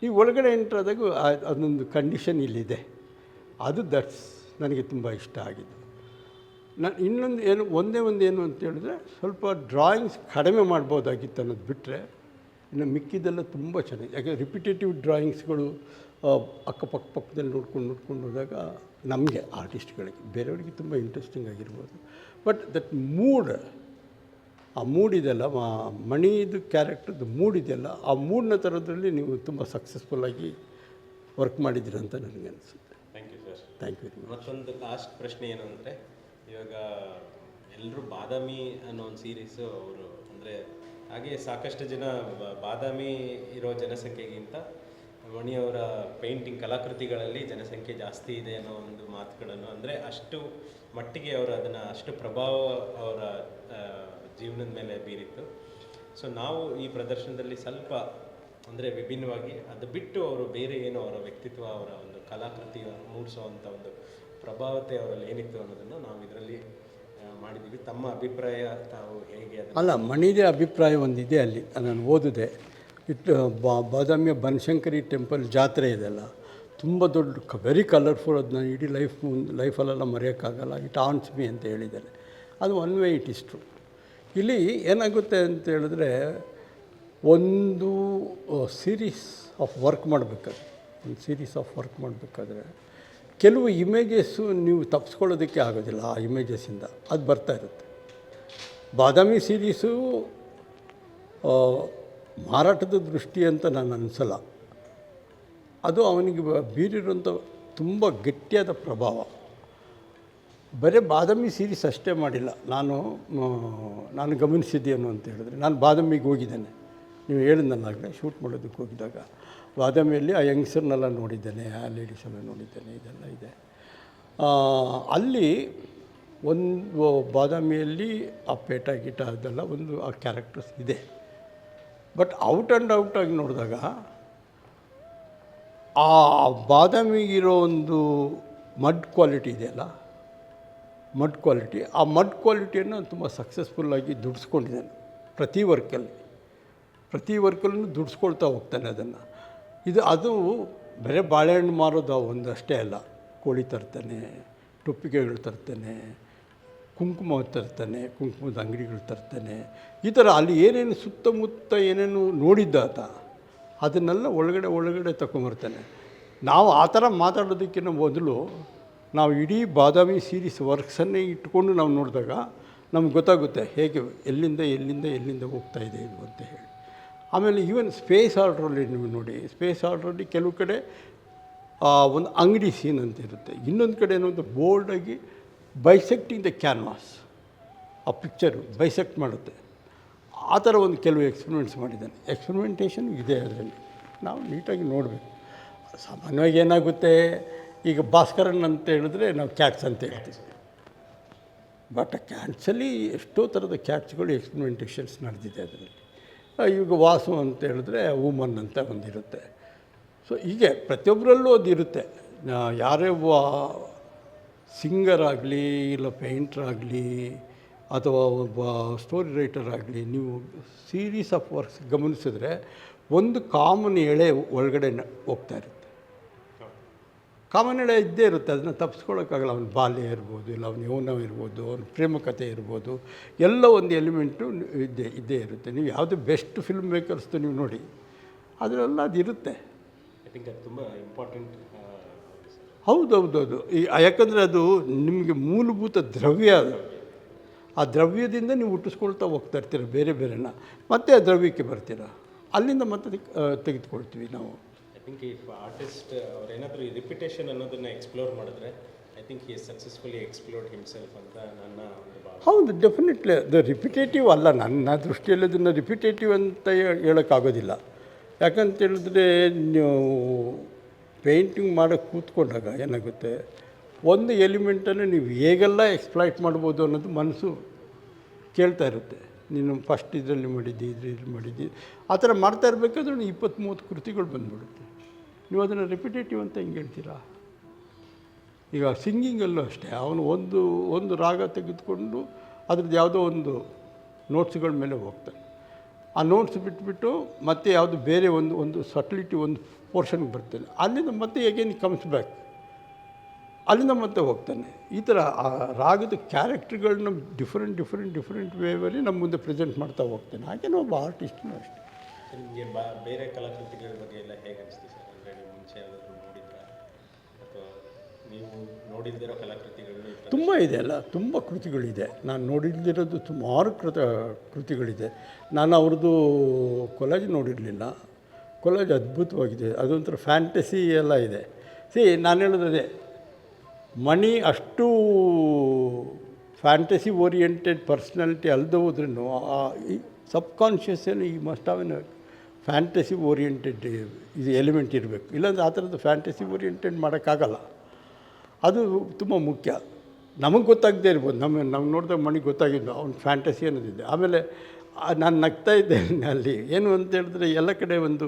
ನೀವು ಒಳಗಡೆ ಎಂಟ್ರಾದಾಗ ಅದೊಂದು ಕಂಡೀಷನ್ ಇಲ್ಲಿದೆ. ಅದು ನನಗೆ ತುಂಬ ಇಷ್ಟ ಆಗಿದೆ. ಇನ್ನೊಂದು ಏನು ಅಂತ ಹೇಳಿದ್ರೆ, ಸ್ವಲ್ಪ ಡ್ರಾಯಿಂಗ್ಸ್ ಕಡಿಮೆ ಮಾಡ್ಬೋದಾಗಿತ್ತು ಅನ್ನೋದು ಬಿಟ್ಟರೆ ಇನ್ನು ಮಿಕ್ಕಿದ್ದೆಲ್ಲ ತುಂಬ ಚೆನ್ನಾಗಿ. ಯಾಕೆ ರಿಪಿಟೇಟಿವ್ ಡ್ರಾಯಿಂಗ್ಸ್ಗಳು ಪಕ್ಕದಲ್ಲಿ ನೋಡ್ಕೊಂಡು ಹೋದಾಗ ನಮಗೆ ಆರ್ಟಿಸ್ಟ್ಗಳಿಗೆ, ಬೇರೆಯವರಿಗೆ ತುಂಬ ಇಂಟ್ರೆಸ್ಟಿಂಗ್ ಆಗಿರ್ಬೋದು. ಬಟ್ ದಟ್ ಆ ಮೂಡ್ ಇದೆಯಲ್ಲ, ಮಣಿದು ಕ್ಯಾರೆಕ್ಟರ್ದು ಮೂಡ್ ಇದೆಯಲ್ಲ, ಆ ಮೂಡ್ನ ಥರದ್ರಲ್ಲಿ ನೀವು ತುಂಬ ಸಕ್ಸಸ್ಫುಲ್ಲಾಗಿ ವರ್ಕ್ ಮಾಡಿದ್ದೀರ ಅಂತ ನನಗೆ ಅನಿಸುತ್ತೆ. Thank you sir. Thank you very much. ಮತ್ತೊಂದು ಲಾಸ್ಟ್ ಪ್ರಶ್ನೆ ಏನು ಅಂದರೆ, ಇವಾಗ ಎಲ್ಲರೂ ಬಾದಾಮಿ ಅನ್ನೋ ಒಂದು ಸೀರೀಸು ಅವರು ಅಂದರೆ, ಹಾಗೆ ಸಾಕಷ್ಟು ಜನ ಬಾದಾಮಿ ಇರೋ ಜನಸಂಖ್ಯೆಗಿಂತ ಮಣಿಯವರ ಪೇಂಟಿಂಗ್ ಕಲಾಕೃತಿಗಳಲ್ಲಿ ಜನಸಂಖ್ಯೆ ಜಾಸ್ತಿ ಇದೆ ಅನ್ನೋ ಒಂದು ಮಾತುಗಳನ್ನು, ಅಂದರೆ ಅಷ್ಟು ಮಟ್ಟಿಗೆ ಅವರು ಅದನ್ನು ಅಷ್ಟು ಪ್ರಭಾವ ಅವರ ಜೀವನದ ಮೇಲೆ ಬೀರಿತ್ತು. ಸೊ ನಾವು ಈ ಪ್ರದರ್ಶನದಲ್ಲಿ ಸ್ವಲ್ಪ ಅಂದರೆ ವಿಭಿನ್ನವಾಗಿ ಅದು ಬಿಟ್ಟು ಅವರು ಬೇರೆ ಏನು ಅವರ ವ್ಯಕ್ತಿತ್ವ, ಅವರ ಒಂದು ಕಲಾಕೃತಿ ಮೂಡಿಸುವಂಥ ಒಂದು ಪ್ರಭಾವತೆ ಅವರಲ್ಲಿ ಏನಿತ್ತು ಅನ್ನೋದನ್ನು ನಾವು ಇದರಲ್ಲಿ ಮಾಡಿದ್ದೀವಿ. ತಮ್ಮ ಅಭಿಪ್ರಾಯ ತಾವು ಹೇಗೆ? ಅಲ್ಲ, ಮಣಿದೇ ಅಭಿಪ್ರಾಯ ಒಂದಿದೆ ಅಲ್ಲಿ, ನಾನು ಓದಿದೆ. ಬಾದಾಮಿಯ ಬನಶಂಕರಿ ಟೆಂಪಲ್ ಜಾತ್ರೆ ಇದೆಲ್ಲ ತುಂಬ ದೊಡ್ಡ ವೆರಿ ಕಲರ್ಫುಲ್. ಅದು ನಾನು ಇಡೀ ಲೈಫಲ್ಲೆಲ್ಲ ಮರೆಯೋಕ್ಕಾಗಲ್ಲ. ಇಟ್ ಆನ್ಸ್ ಮೀ ಅಂತ ಹೇಳಿದ್ದಾರೆ. ಅದು one way it is true. ಇಲ್ಲಿ ಏನಾಗುತ್ತೆ ಅಂತ ಹೇಳಿದ್ರೆ, ಒಂದು ಸೀರೀಸ್ ಆಫ್ ವರ್ಕ್ ಮಾಡಬೇಕಾದ್ರೆ ಕೆಲವು ಇಮೇಜಸ್ಸು ನೀವು ತಪ್ಪಿಸ್ಕೊಳ್ಳೋದಕ್ಕೆ ಆಗೋದಿಲ್ಲ. ಆ ಇಮೇಜಸ್ಸಿಂದ ಅದು ಬರ್ತಾ ಇರುತ್ತೆ. ಬಾದಾಮಿ ಸೀರೀಸು ಮಾರಾಟದ ದೃಷ್ಟಿ ಅಂತ ನಾನು ಅನಿಸಲ್ಲ. ಅದು ಅವನಿಗೆ ಬೀರಿರುವಂಥ ತುಂಬ ಗಟ್ಟಿಯಾದ ಪ್ರಭಾವ. ಬರೀ ಬಾದಾಮಿ ಸೀರೀಸ್ ಅಷ್ಟೇ ಮಾಡಿಲ್ಲ. ನಾನು ಗಮನಿಸಿದ್ದೇನು ಅಂತ ಹೇಳಿದ್ರೆ, ನಾನು ಬಾದಾಮಿಗೆ ಹೋಗಿದ್ದೇನೆ. ನೀವು ಹೇಳಿದ್ನಲ್ಲಾಗಲೇ ಶೂಟ್ ಮಾಡೋದಕ್ಕೆ ಹೋಗಿದ್ದಾಗ ಬಾದಾಮಿಯಲ್ಲಿ ಆ ಯಂಗ್ಸರ್ನೆಲ್ಲ ನೋಡಿದ್ದೇನೆ, ಆ ಲೇಡೀಸೆಲ್ಲ ನೋಡಿದ್ದೇನೆ, ಇದೆಲ್ಲ ಇದೆ. ಅಲ್ಲಿ ಒಂದು ಬಾದಾಮಿಯಲ್ಲಿ ಆ ಪೇಟ ಗೀಟ ಅದೆಲ್ಲ ಒಂದು ಆ ಕ್ಯಾರೆಕ್ಟರ್ಸ್ ಇದೆ. ಬಟ್ ಔಟ್ ಆಗಿ ನೋಡಿದಾಗ ಆ ಬಾದಾಮಿಗಿರೋ ಒಂದು ಮಡ್ ಕ್ವಾಲಿಟಿ ಇದೆಯಲ್ಲ, ಆ ಮಡ್ ಕ್ವಾಲಿಟಿಯನ್ನು ತುಂಬ ಸಕ್ಸಸ್ಫುಲ್ಲಾಗಿ ದುಡಿಸ್ಕೊಂಡಿದ್ದಾನೆ. ಪ್ರತಿ ವರ್ಕಲ್ಲೂ ದುಡಿಸ್ಕೊಳ್ತಾ ಹೋಗ್ತಾನೆ ಅದನ್ನು. ಅದು ಬರೀ ಬಾಳೆಹಣ್ಣು ಮಾರೋದು ಒಂದಷ್ಟೇ ಅಲ್ಲ. ಕೋಳಿ ತರ್ತಾನೆ, ಟೊಪ್ಪಿಗೆಗಳು ತರ್ತಾನೆ, ಕುಂಕುಮ ತರ್ತಾನೆ, ಕುಂಕುಮದ ಅಂಗಡಿಗಳು ತರ್ತಾನೆ. ಈ ಥರ ಅಲ್ಲಿ ಏನೇನು ಸುತ್ತಮುತ್ತ ಏನೇನು ನೋಡಿದ್ದಾತ ಅದನ್ನೆಲ್ಲ ಒಳಗಡೆ ತಗೊಂಬರ್ತಾನೆ. ನಾವು ಆ ಥರ ಮಾತಾಡೋದಕ್ಕಿಂತ ಮೊದಲು ನಾವು ಇಡೀ ಬಾದಾಮಿ ಸೀರೀಸ್ ವರ್ಕ್ಸನ್ನೇ ಇಟ್ಕೊಂಡು ನಾವು ನೋಡಿದಾಗ ನಮ್ಗೆ ಗೊತ್ತಾಗುತ್ತೆ ಹೇಗೆ ಎಲ್ಲಿಂದ ಹೋಗ್ತಾ ಇದೆ ಇದು ಅಂತ ಹೇಳಿ. ಆಮೇಲೆ ಈವನ್ ಸ್ಪೇಸ್ ಆರ್ಡ್ರಲ್ಲಿ ನೀವು ನೋಡಿ, ಸ್ಪೇಸ್ ಆರ್ಡ್ರಲ್ಲಿ ಕೆಲವು ಕಡೆ ಒಂದು ಅಂಗಡಿ ಸೀನ್ ಅಂತ ಇರುತ್ತೆ, ಇನ್ನೊಂದು ಕಡೆ ಏನೋ ಒಂದು ಬೋಲ್ಡಾಗಿ ಬೈಸೆಕ್ಟಿಂಗ್ ದ ಕ್ಯಾನ್ವಾಸ್, ಆ ಪಿಕ್ಚರು ಬೈಸೆಕ್ಟ್ ಮಾಡುತ್ತೆ. ಆ ಥರ ಒಂದು ಕೆಲವು ಎಕ್ಸ್ಪೆರಿಮೆಂಟ್ಸ್ ಮಾಡಿದ್ದಾನೆ. ಎಕ್ಸ್ಪೆರಿಮೆಂಟೇಷನ್ ಇದೆ ಅದರಲ್ಲಿ, ನಾವು ನೀಟಾಗಿ ನೋಡಬೇಕು. ಸಾಮಾನ್ಯವಾಗಿ ಏನಾಗುತ್ತೆ, ಈಗ ಭಾಸ್ಕರನ್ ಅಂತ ಹೇಳಿದ್ರೆ ನಾವು ಕ್ಯಾಟ್ಸ್ ಅಂತ ಹೇಳ್ತೀವಿ. ಬಟ್ ಕ್ಯಾಟ್ಸಲ್ಲಿ ಎಷ್ಟೋ ಥರದ ಕ್ಯಾಟ್ಸ್ಗಳು ಎಕ್ಸ್ಪೆರಿಮೆಂಟೇಷನ್ಸ್ ನಡೆದಿದೆ ಅದರಲ್ಲಿ. ಈಗ ವಾಸು ಅಂತ ಹೇಳಿದ್ರೆ ವುಮನ್ ಅಂತ ಒಂದಿರುತ್ತೆ. ಸೊ ಹೀಗೆ ಪ್ರತಿಯೊಬ್ಬರಲ್ಲೂ ಅದು ಇರುತ್ತೆ. ಯಾರೇ ಸಿಂಗರ್ ಆಗಲಿ, ಇಲ್ಲ ಪೇಂಟ್ರ್ ಆಗಲಿ, ಅಥವಾ ಒಬ್ಬ ಸ್ಟೋರಿ ರೈಟರ್ ಆಗಲಿ, ನೀವು ಸೀರೀಸ್ ಆಫ್ ವರ್ಕ್ಸ್ ಗಮನಿಸಿದ್ರೆ ಒಂದು ಕಾಮನ್ ಎಳೆ ಒಳಗಡೆ ಹೋಗ್ತಾ ಇರುತ್ತೆ. ಕಾಮನ್ ಎಳೆ ಇದ್ದೇ ಇರುತ್ತೆ, ಅದನ್ನು ತಪ್ಪಿಸ್ಕೊಳ್ಳೋಕ್ಕಾಗಲ್ಲ. ಅವನ ಬಾಲ್ಯ ಇರ್ಬೋದು, ಇಲ್ಲ ಅವನ ಯೌವನ ಇರ್ಬೋದು, ಅವನ ಪ್ರೇಮಕತೆ ಇರ್ಬೋದು, ಎಲ್ಲ ಒಂದು ಎಲಿಮೆಂಟು ಇದ್ದೇ ಇರುತ್ತೆ. ನೀವು ಯಾವುದೇ ಬೆಸ್ಟ್ ಫಿಲ್ಮ್ ಮೇಕರ್ಸ್ದು ನೀವು ನೋಡಿ, ಅದರೆಲ್ಲ ಅದು ಇರುತ್ತೆ. ಐ ಥಿಂಕ್ ಅದು ತುಂಬ ಇಂಪಾರ್ಟೆಂಟ್. ಹೌದು. ಯಾಕಂದರೆ ಅದು ನಿಮಗೆ ಮೂಲಭೂತ ದ್ರವ್ಯ. ಅದು ಆ ದ್ರವ್ಯದಿಂದ ನೀವು ಹುಟ್ಟಿಸ್ಕೊಳ್ತಾ ಹೋಗ್ತಾ ಇರ್ತೀರ ಬೇರೆನ, ಮತ್ತೆ ಆ ದ್ರವ್ಯಕ್ಕೆ ಬರ್ತೀರ, ಅಲ್ಲಿಂದ ಮತ್ತೆ ತೆಗೆದುಕೊಳ್ತೀವಿ ನಾವು. ಐ ಥಿಂಕ್ ಇಫ್ ಆರ್ಟಿಸ್ಟ್ ಅವ್ರೇನಾದರೂ ಈ ರಿಪಿಟೇಷನ್ ಅನ್ನೋದನ್ನು ಎಕ್ಸ್ಪ್ಲೋರ್ ಮಾಡಿದ್ರೆ, I think he successfully explored himself ಅಂತ ನನ್ನ ಒಂದು ಭಾವನೆ. ಹೌದು, ಡೆಫಿನೆಟ್ಲಿ ಅದು ರಿಪಿಟೇಟಿವ್ ಅಲ್ಲ. ನನ್ನ ದೃಷ್ಟಿಯಲ್ಲಿ ಅದನ್ನು ರಿಪಿಟೇಟಿವ್ ಅಂತ ಹೇಳೋಕ್ಕಾಗೋದಿಲ್ಲ. ಯಾಕಂತೇಳಿದ್ರೆ ನೀವು ಪೇಂಟಿಂಗ್ ಮಾಡೋಕ್ಕೆ ಕೂತ್ಕೊಂಡಾಗ ಏನಾಗುತ್ತೆ, ಒಂದು ಎಲಿಮೆಂಟನ್ನು ನೀವು ಹೇಗೆಲ್ಲ ಎಕ್ಸ್ಪ್ಲಾಯ್ಟ್ ಮಾಡ್ಬೋದು ಅನ್ನೋದು ಮನಸ್ಸು ಕೇಳ್ತಾ ಇರುತ್ತೆ. ನೀನು ಫಸ್ಟ್ ಇದರಲ್ಲಿ ಮಾಡಿದ್ದಿ, ಇದ್ರಲ್ಲಿ ಮಾಡಿದ್ದಿ, ಆ ಥರ ಮಾಡ್ತಾ ಇರಬೇಕಾದ್ರೆ 20-30 ಕೃತಿಗಳು ಬಂದ್ಬಿಡುತ್ತೆ. ನೀವು ಅದನ್ನು ರಿಪಿಟೇಟಿವ್ ಅಂತ ಹೆಂಗೆ ಹೇಳ್ತೀರಾ? ಈಗ ಸಿಂಗಿಂಗಲ್ಲೂ ಅಷ್ಟೇ, ಅವನು ಒಂದು ರಾಗ ತೆಗೆದುಕೊಂಡು ಅದ್ರದ್ದು ಯಾವುದೋ ಒಂದು ನೋಟ್ಸ್ಗಳ ಮೇಲೆ ಹೋಗ್ತಾನೆ. ಆ ನೋಟ್ಸ್ ಬಿಟ್ಬಿಟ್ಟು ಮತ್ತೆ ಯಾವುದು ಬೇರೆ ಒಂದು ಸಟ್ಲಿಟಿ ಒಂದು ಪೋರ್ಷನ್ಗೆ ಬರ್ತಾನೆ, ಅಲ್ಲಿಂದ ಮತ್ತೆ ಹೇಗೇನು ಕಮ್ಸ್ ಬ್ಯಾಕ್, ಅಲ್ಲಿಂದ ಮತ್ತೆ ಹೋಗ್ತಾನೆ. ಈ ಥರ ಆ ರಾಗದ ಕ್ಯಾರೆಕ್ಟರ್ಗಳನ್ನ ಡಿಫ್ರೆಂಟ್ ವೇವಲ್ಲಿ ನಮ್ಮ ಮುಂದೆ ಪ್ರೆಸೆಂಟ್ ಮಾಡ್ತಾ ಹೋಗ್ತಾನೆ. ಹಾಗೇನೋ ಒಬ್ಬ ಆರ್ಟಿಸ್ಟ್ನೂ ಅಷ್ಟೇ. ನಿಮಗೆ ಬೇರೆ ಕಲಾಕೃತಿಗಳ ಬಗ್ಗೆ ಎಲ್ಲ ಹೇಗೆ ಅನಿಸ್ತು ಸರ್? ಅಂದರೆ ನೀವು ಮುಂಚೆ ಯಾವ್ದಾದ್ರು ನೋಡಿದ್ರಾ ಅಥವಾ ನೀವು ನೋಡಿಲ್ದಿರೋ ಕಲಾಕೃತಿಗಳು? ತುಂಬ ಇದೆ ಅಲ್ಲ, ತುಂಬ ಕೃತಿಗಳಿದೆ. ನಾನು ನೋಡಿಲ್ದಿರೋದು ಸುಮಾರು ಕೃತಿಗಳಿದೆ. ನಾನು ಅವ್ರದ್ದು ಕೊಲಾಜ್ ನೋಡಿರಲಿಲ್ಲ. ಕೊಲಾಜ್ ಅದ್ಭುತವಾಗಿದೆ, ಅದೊಂಥರ ಫ್ಯಾಂಟಸಿ ಎಲ್ಲ ಇದೆ. ನಾನು ಹೇಳೋದೇ, ಮಣಿ ಅಷ್ಟು ಫ್ಯಾಂಟಸಿ ಓರಿಯೆಂಟೆಡ್ ಪರ್ಸ್ನಾಲಿಟಿ ಅಲ್ಲದೆ ಹೋದ್ರೂ ಈ ಸಬ್ಕಾನ್ಷಿಯಸ್ಸಲ್ಲಿ ಈ ಮಸ್ಟ್ ಹಾವ್ ಎನ್ ಫ್ಯಾಂಟಸಿ ಓರಿಯೆಂಟೆಡ್ ಇದು ಎಲಿಮೆಂಟ್ ಇರಬೇಕು. ಇಲ್ಲಾಂದರೆ ಆ ಥರದ್ದು ಫ್ಯಾಂಟಸಿ ಓರಿಯೆಂಟೆಡ್ ಮಾಡೋಕ್ಕಾಗಲ್ಲ. ಅದು ತುಂಬ ಮುಖ್ಯ. ನಮಗೆ ಗೊತ್ತಾಗದೇ ಇರ್ಬೋದು, ನಮ್ಗೆ ನೋಡಿದಾಗ ಮಣಿಗೆ ಗೊತ್ತಾಗಿದ್ದು ಅವ್ನು ಫ್ಯಾಂಟಸಿ ಅನ್ನೋದಿದೆ. ಆಮೇಲೆ ನಾನು ನಗ್ತಾ ಇದ್ದೆ ಅಲ್ಲಿ, ಏನು ಅಂತ ಹೇಳಿದ್ರೆ ಎಲ್ಲ ಕಡೆ ಒಂದು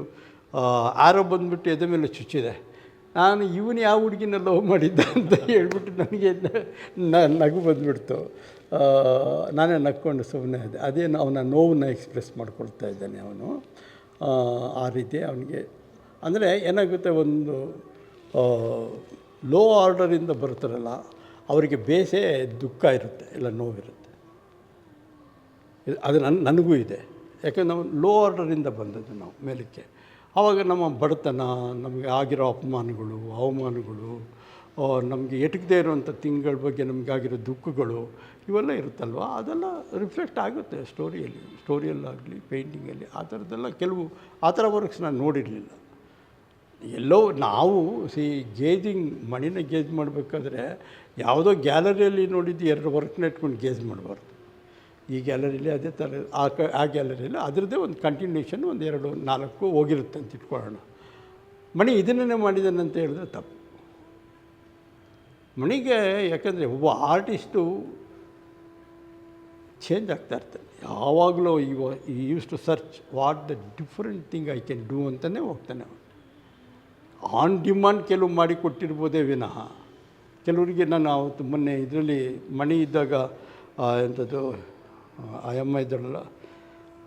ಆರೋ ಬಂದುಬಿಟ್ಟು ಎದೆ ಮೇಲೆ ಚುಚ್ಚಿದೆ. ನಾನು ಇವನು ಯಾವ ಹುಡುಗಿನ ಲವ್ ಮಾಡಿದ್ದ ಅಂತ ಹೇಳ್ಬಿಟ್ಟು ನನಗೆ ನಗು ಬಂದುಬಿಡ್ತು. ನಾನೇ ನಕ್ಕೊಂಡು ಸುಮ್ಮನೆ ಅದೇ ಅದೇನು ಅವನ ನೋವನ್ನು ಎಕ್ಸ್ಪ್ರೆಸ್ ಮಾಡ್ಕೊಳ್ತಾ ಇದ್ದಾನೆ ಅವನು. ಆ ರೀತಿ ಅವನಿಗೆ ಅಂದರೆ ಏನಾಗುತ್ತೆ, ಒಂದು ಲೋ ಆರ್ಡರಿಂದ ಬರ್ತಾರಲ್ಲ ಅವರಿಗೆ ಬೇಸೇ ದುಃಖ ಇರುತ್ತೆ, ಇಲ್ಲ ನೋವಿರುತ್ತೆ. ಅದು ನನಗೂ ಇದೆ. ಯಾಕಂದ್ರೆ ನಾವು ಲೋ ಆರ್ಡರಿಂದ ಬಂದದ್ದು ನಾವು ಮೇಲಕ್ಕೆ. ಆವಾಗ ನಮ್ಮ ಬಡತನ, ನಮಗೆ ಆಗಿರೋ ಅಪಮಾನಗಳು, ಅವಮಾನಗಳು, ನಮಗೆ ಎಟಕದೇ ಇರೋವಂಥ ತಿಂಗಳ ಬಗ್ಗೆ ನಮಗಾಗಿರೋ ದುಃಖಗಳು ಇವೆಲ್ಲ ಇರುತ್ತಲ್ವ, ಅದೆಲ್ಲ ರಿಫ್ಲೆಕ್ಟ್ ಆಗುತ್ತೆ ಸ್ಟೋರಿಯಲ್ಲಾಗಲಿ ಪೇಂಟಿಂಗಲ್ಲಿ. ಆ ಥರದ್ದೆಲ್ಲ ಕೆಲವು ಆ ಥರ ವರ್ಕ್ಸ್ ನಾನು ನೋಡಿರಲಿಲ್ಲ. ಎಲ್ಲೋ ನಾವು ಗೇಜಿಂಗ್ ಮಣಿನ ಗೇಜ್ ಮಾಡಬೇಕಾದ್ರೆ ಯಾವುದೋ ಗ್ಯಾಲರಿಯಲ್ಲಿ ನೋಡಿದ್ದು 2 ವರ್ಕ್ನ ಇಟ್ಕೊಂಡು ಗೇಜ್ ಮಾಡಬಾರ್ದು. ಈ ಗ್ಯಾಲರಿಲಿ ಅದೇ ಥರ ಆ ಗ್ಯಾಲರಿಯಲ್ಲಿ ಅದರದ್ದೇ ಒಂದು ಕಂಟಿನ್ಯೂಷನ್ 1, 2, 4 ಹೋಗಿರುತ್ತೆ ಅಂತ ಇಟ್ಕೊಳ್ಳೋಣ. ಮಣಿ ಇದನ್ನೇ ಮಾಡಿದ್ದಾನೆ ಅಂತ ಹೇಳಿದ್ರೆ ತಪ್ಪು. ಮಣಿಗೆ ಯಾಕಂದರೆ ಒಬ್ಬ ಆರ್ಟಿಸ್ಟು ಚೇಂಜ್ ಆಗ್ತಾ ಇರ್ತಾನೆ ಯಾವಾಗಲೂ. He use to search what the different thing I can do ಅಂತಲೇ ಹೋಗ್ತಾನೆ ಅವನು. ಆನ್ ಡಿಮಾಂಡ್ ಕೆಲವು ಮಾಡಿ ಕೊಟ್ಟಿರ್ಬೋದೇ ವಿನಃ, ಕೆಲವರಿಗೆ ನಾನು ಅವತ್ತು ಮೊನ್ನೆ ಇದರಲ್ಲಿ ಮಣಿ ಇದ್ದಾಗ ಎಂಥದ್ದು ಅಮ್ಮ ಇದ್ದಳಲ್ಲ,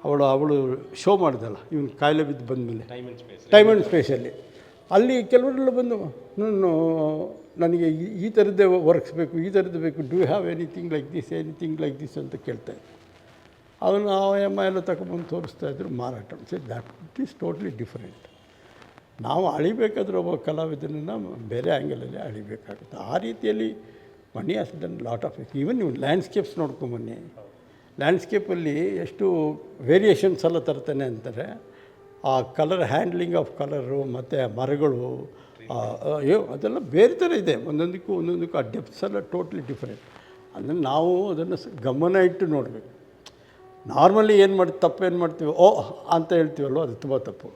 ಅವಳು ಶೋ ಮಾಡಿದಲ್ಲ, ಇವನು ಕಾಯಿಲೆ ಬಿದ್ದು ಬಂದಮೇಲೆ ಟೈಮ್ ಆ್ಯಂಡ್ ಸ್ಪೇಸಲ್ಲಿ, ಅಲ್ಲಿ ಕೆಲವರೆಲ್ಲ ಬಂದು ನನಗೆ ಈ ಥರದ್ದೇ ವರ್ಕ್ಸ್ ಬೇಕು, ಈ ಥರದ್ದು ಬೇಕು, do have anything like this ಅಂತ ಕೇಳ್ತಾಯಿದ್ರು. ಅವನು ಆ ಅಮ್ಮ ಎಲ್ಲ ತಗೊಂಬಂದು ತೋರಿಸ್ತಾಯಿದ್ರು, ಮಾರಾಟ. That it is totally different. ನಾವು ಅಳಿಬೇಕಾದ್ರೆ ಒಬ್ಬ ಕಲಾವಿದನನ್ನು ಬೇರೆ ಆ್ಯಂಗಲಲ್ಲಿ ಅಳಿಬೇಕಾಗುತ್ತೆ. ಆ ರೀತಿಯಲ್ಲಿ Mani has done lot of it. Even ನೀವು ಲ್ಯಾಂಡ್ಸ್ಕೇಪ್ಸ್ ನೋಡ್ಕೊಂಬನ್ನಿ, ಲ್ಯಾಂಡ್ಸ್ಕೇಪಲ್ಲಿ ಎಷ್ಟು ವೇರಿಯೇಷನ್ಸ್ ಎಲ್ಲ ತರ್ತಾನೆ ಅಂತಾರೆ. ಆ ಕಲರ್ ಹ್ಯಾಂಡ್ಲಿಂಗ್ ಆಫ್ ಕಲರು ಮತ್ತು ಮರಗಳು ಅದೆಲ್ಲ ಬೇರೆ ಥರ ಇದೆ. ಒಂದೊಂದಕ್ಕೂ ಆ ಡೆಪ್ತ್ಸ್ ಎಲ್ಲ ಟೋಟ್ಲಿ ಡಿಫ್ರೆಂಟ್. ಅಂದರೆ ನಾವು ಅದನ್ನು ಗಮನ ಇಟ್ಟು ನೋಡಬೇಕು. ನಾರ್ಮಲಿ ತಪ್ಪೇನು ಮಾಡ್ತೀವಿ, ಅಂತ ಹೇಳ್ತೀವಲ್ವ, ಅದು ತುಂಬ ತಪ್ಪು,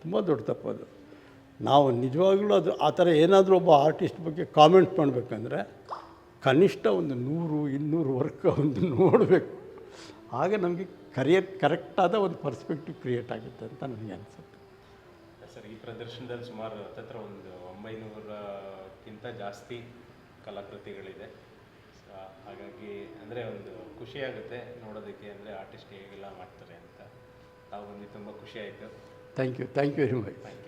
ತುಂಬ ದೊಡ್ಡ ತಪ್ಪು ಅದು. ನಾವು ನಿಜವಾಗ್ಲೂ ಅದು ಆ ಥರ ಏನಾದರೂ ಒಬ್ಬ ಆರ್ಟಿಸ್ಟ್ ಬಗ್ಗೆ ಕಾಮೆಂಟ್ ಮಾಡಬೇಕಂದ್ರೆ ಕನಿಷ್ಠ 100-200 ವರ್ಕ್ ಒಂದು ನೋಡಬೇಕು. ಆಗ ನಮಗೆ ಕರೆಕ್ಟಾದ ಒಂದು ಪರ್ಸ್ಪೆಕ್ಟಿವ್ ಕ್ರಿಯೇಟ್ ಆಗುತ್ತೆ ಅಂತ ನನಗೆ ಅನಿಸುತ್ತೆ. ಸರ್, ಈ ಪ್ರದರ್ಶನದಲ್ಲಿ ಸುಮಾರು ಹತ್ತಿರ 900ಕ್ಕಿಂತ ಜಾಸ್ತಿ ಕಲಾಕೃತಿಗಳಿದೆ. ಹಾಗಾಗಿ ಅಂದರೆ ಒಂದು ಖುಷಿಯಾಗುತ್ತೆ ನೋಡೋದಕ್ಕೆ, ಅಂದರೆ ಆರ್ಟಿಸ್ಟ್ ಹೇಗೆಲ್ಲ ಮಾಡ್ತಾರೆ ಅಂತ. ತಾವು ಬಂದು ತುಂಬ ಖುಷಿಯಾಯಿತು. Thank you very much.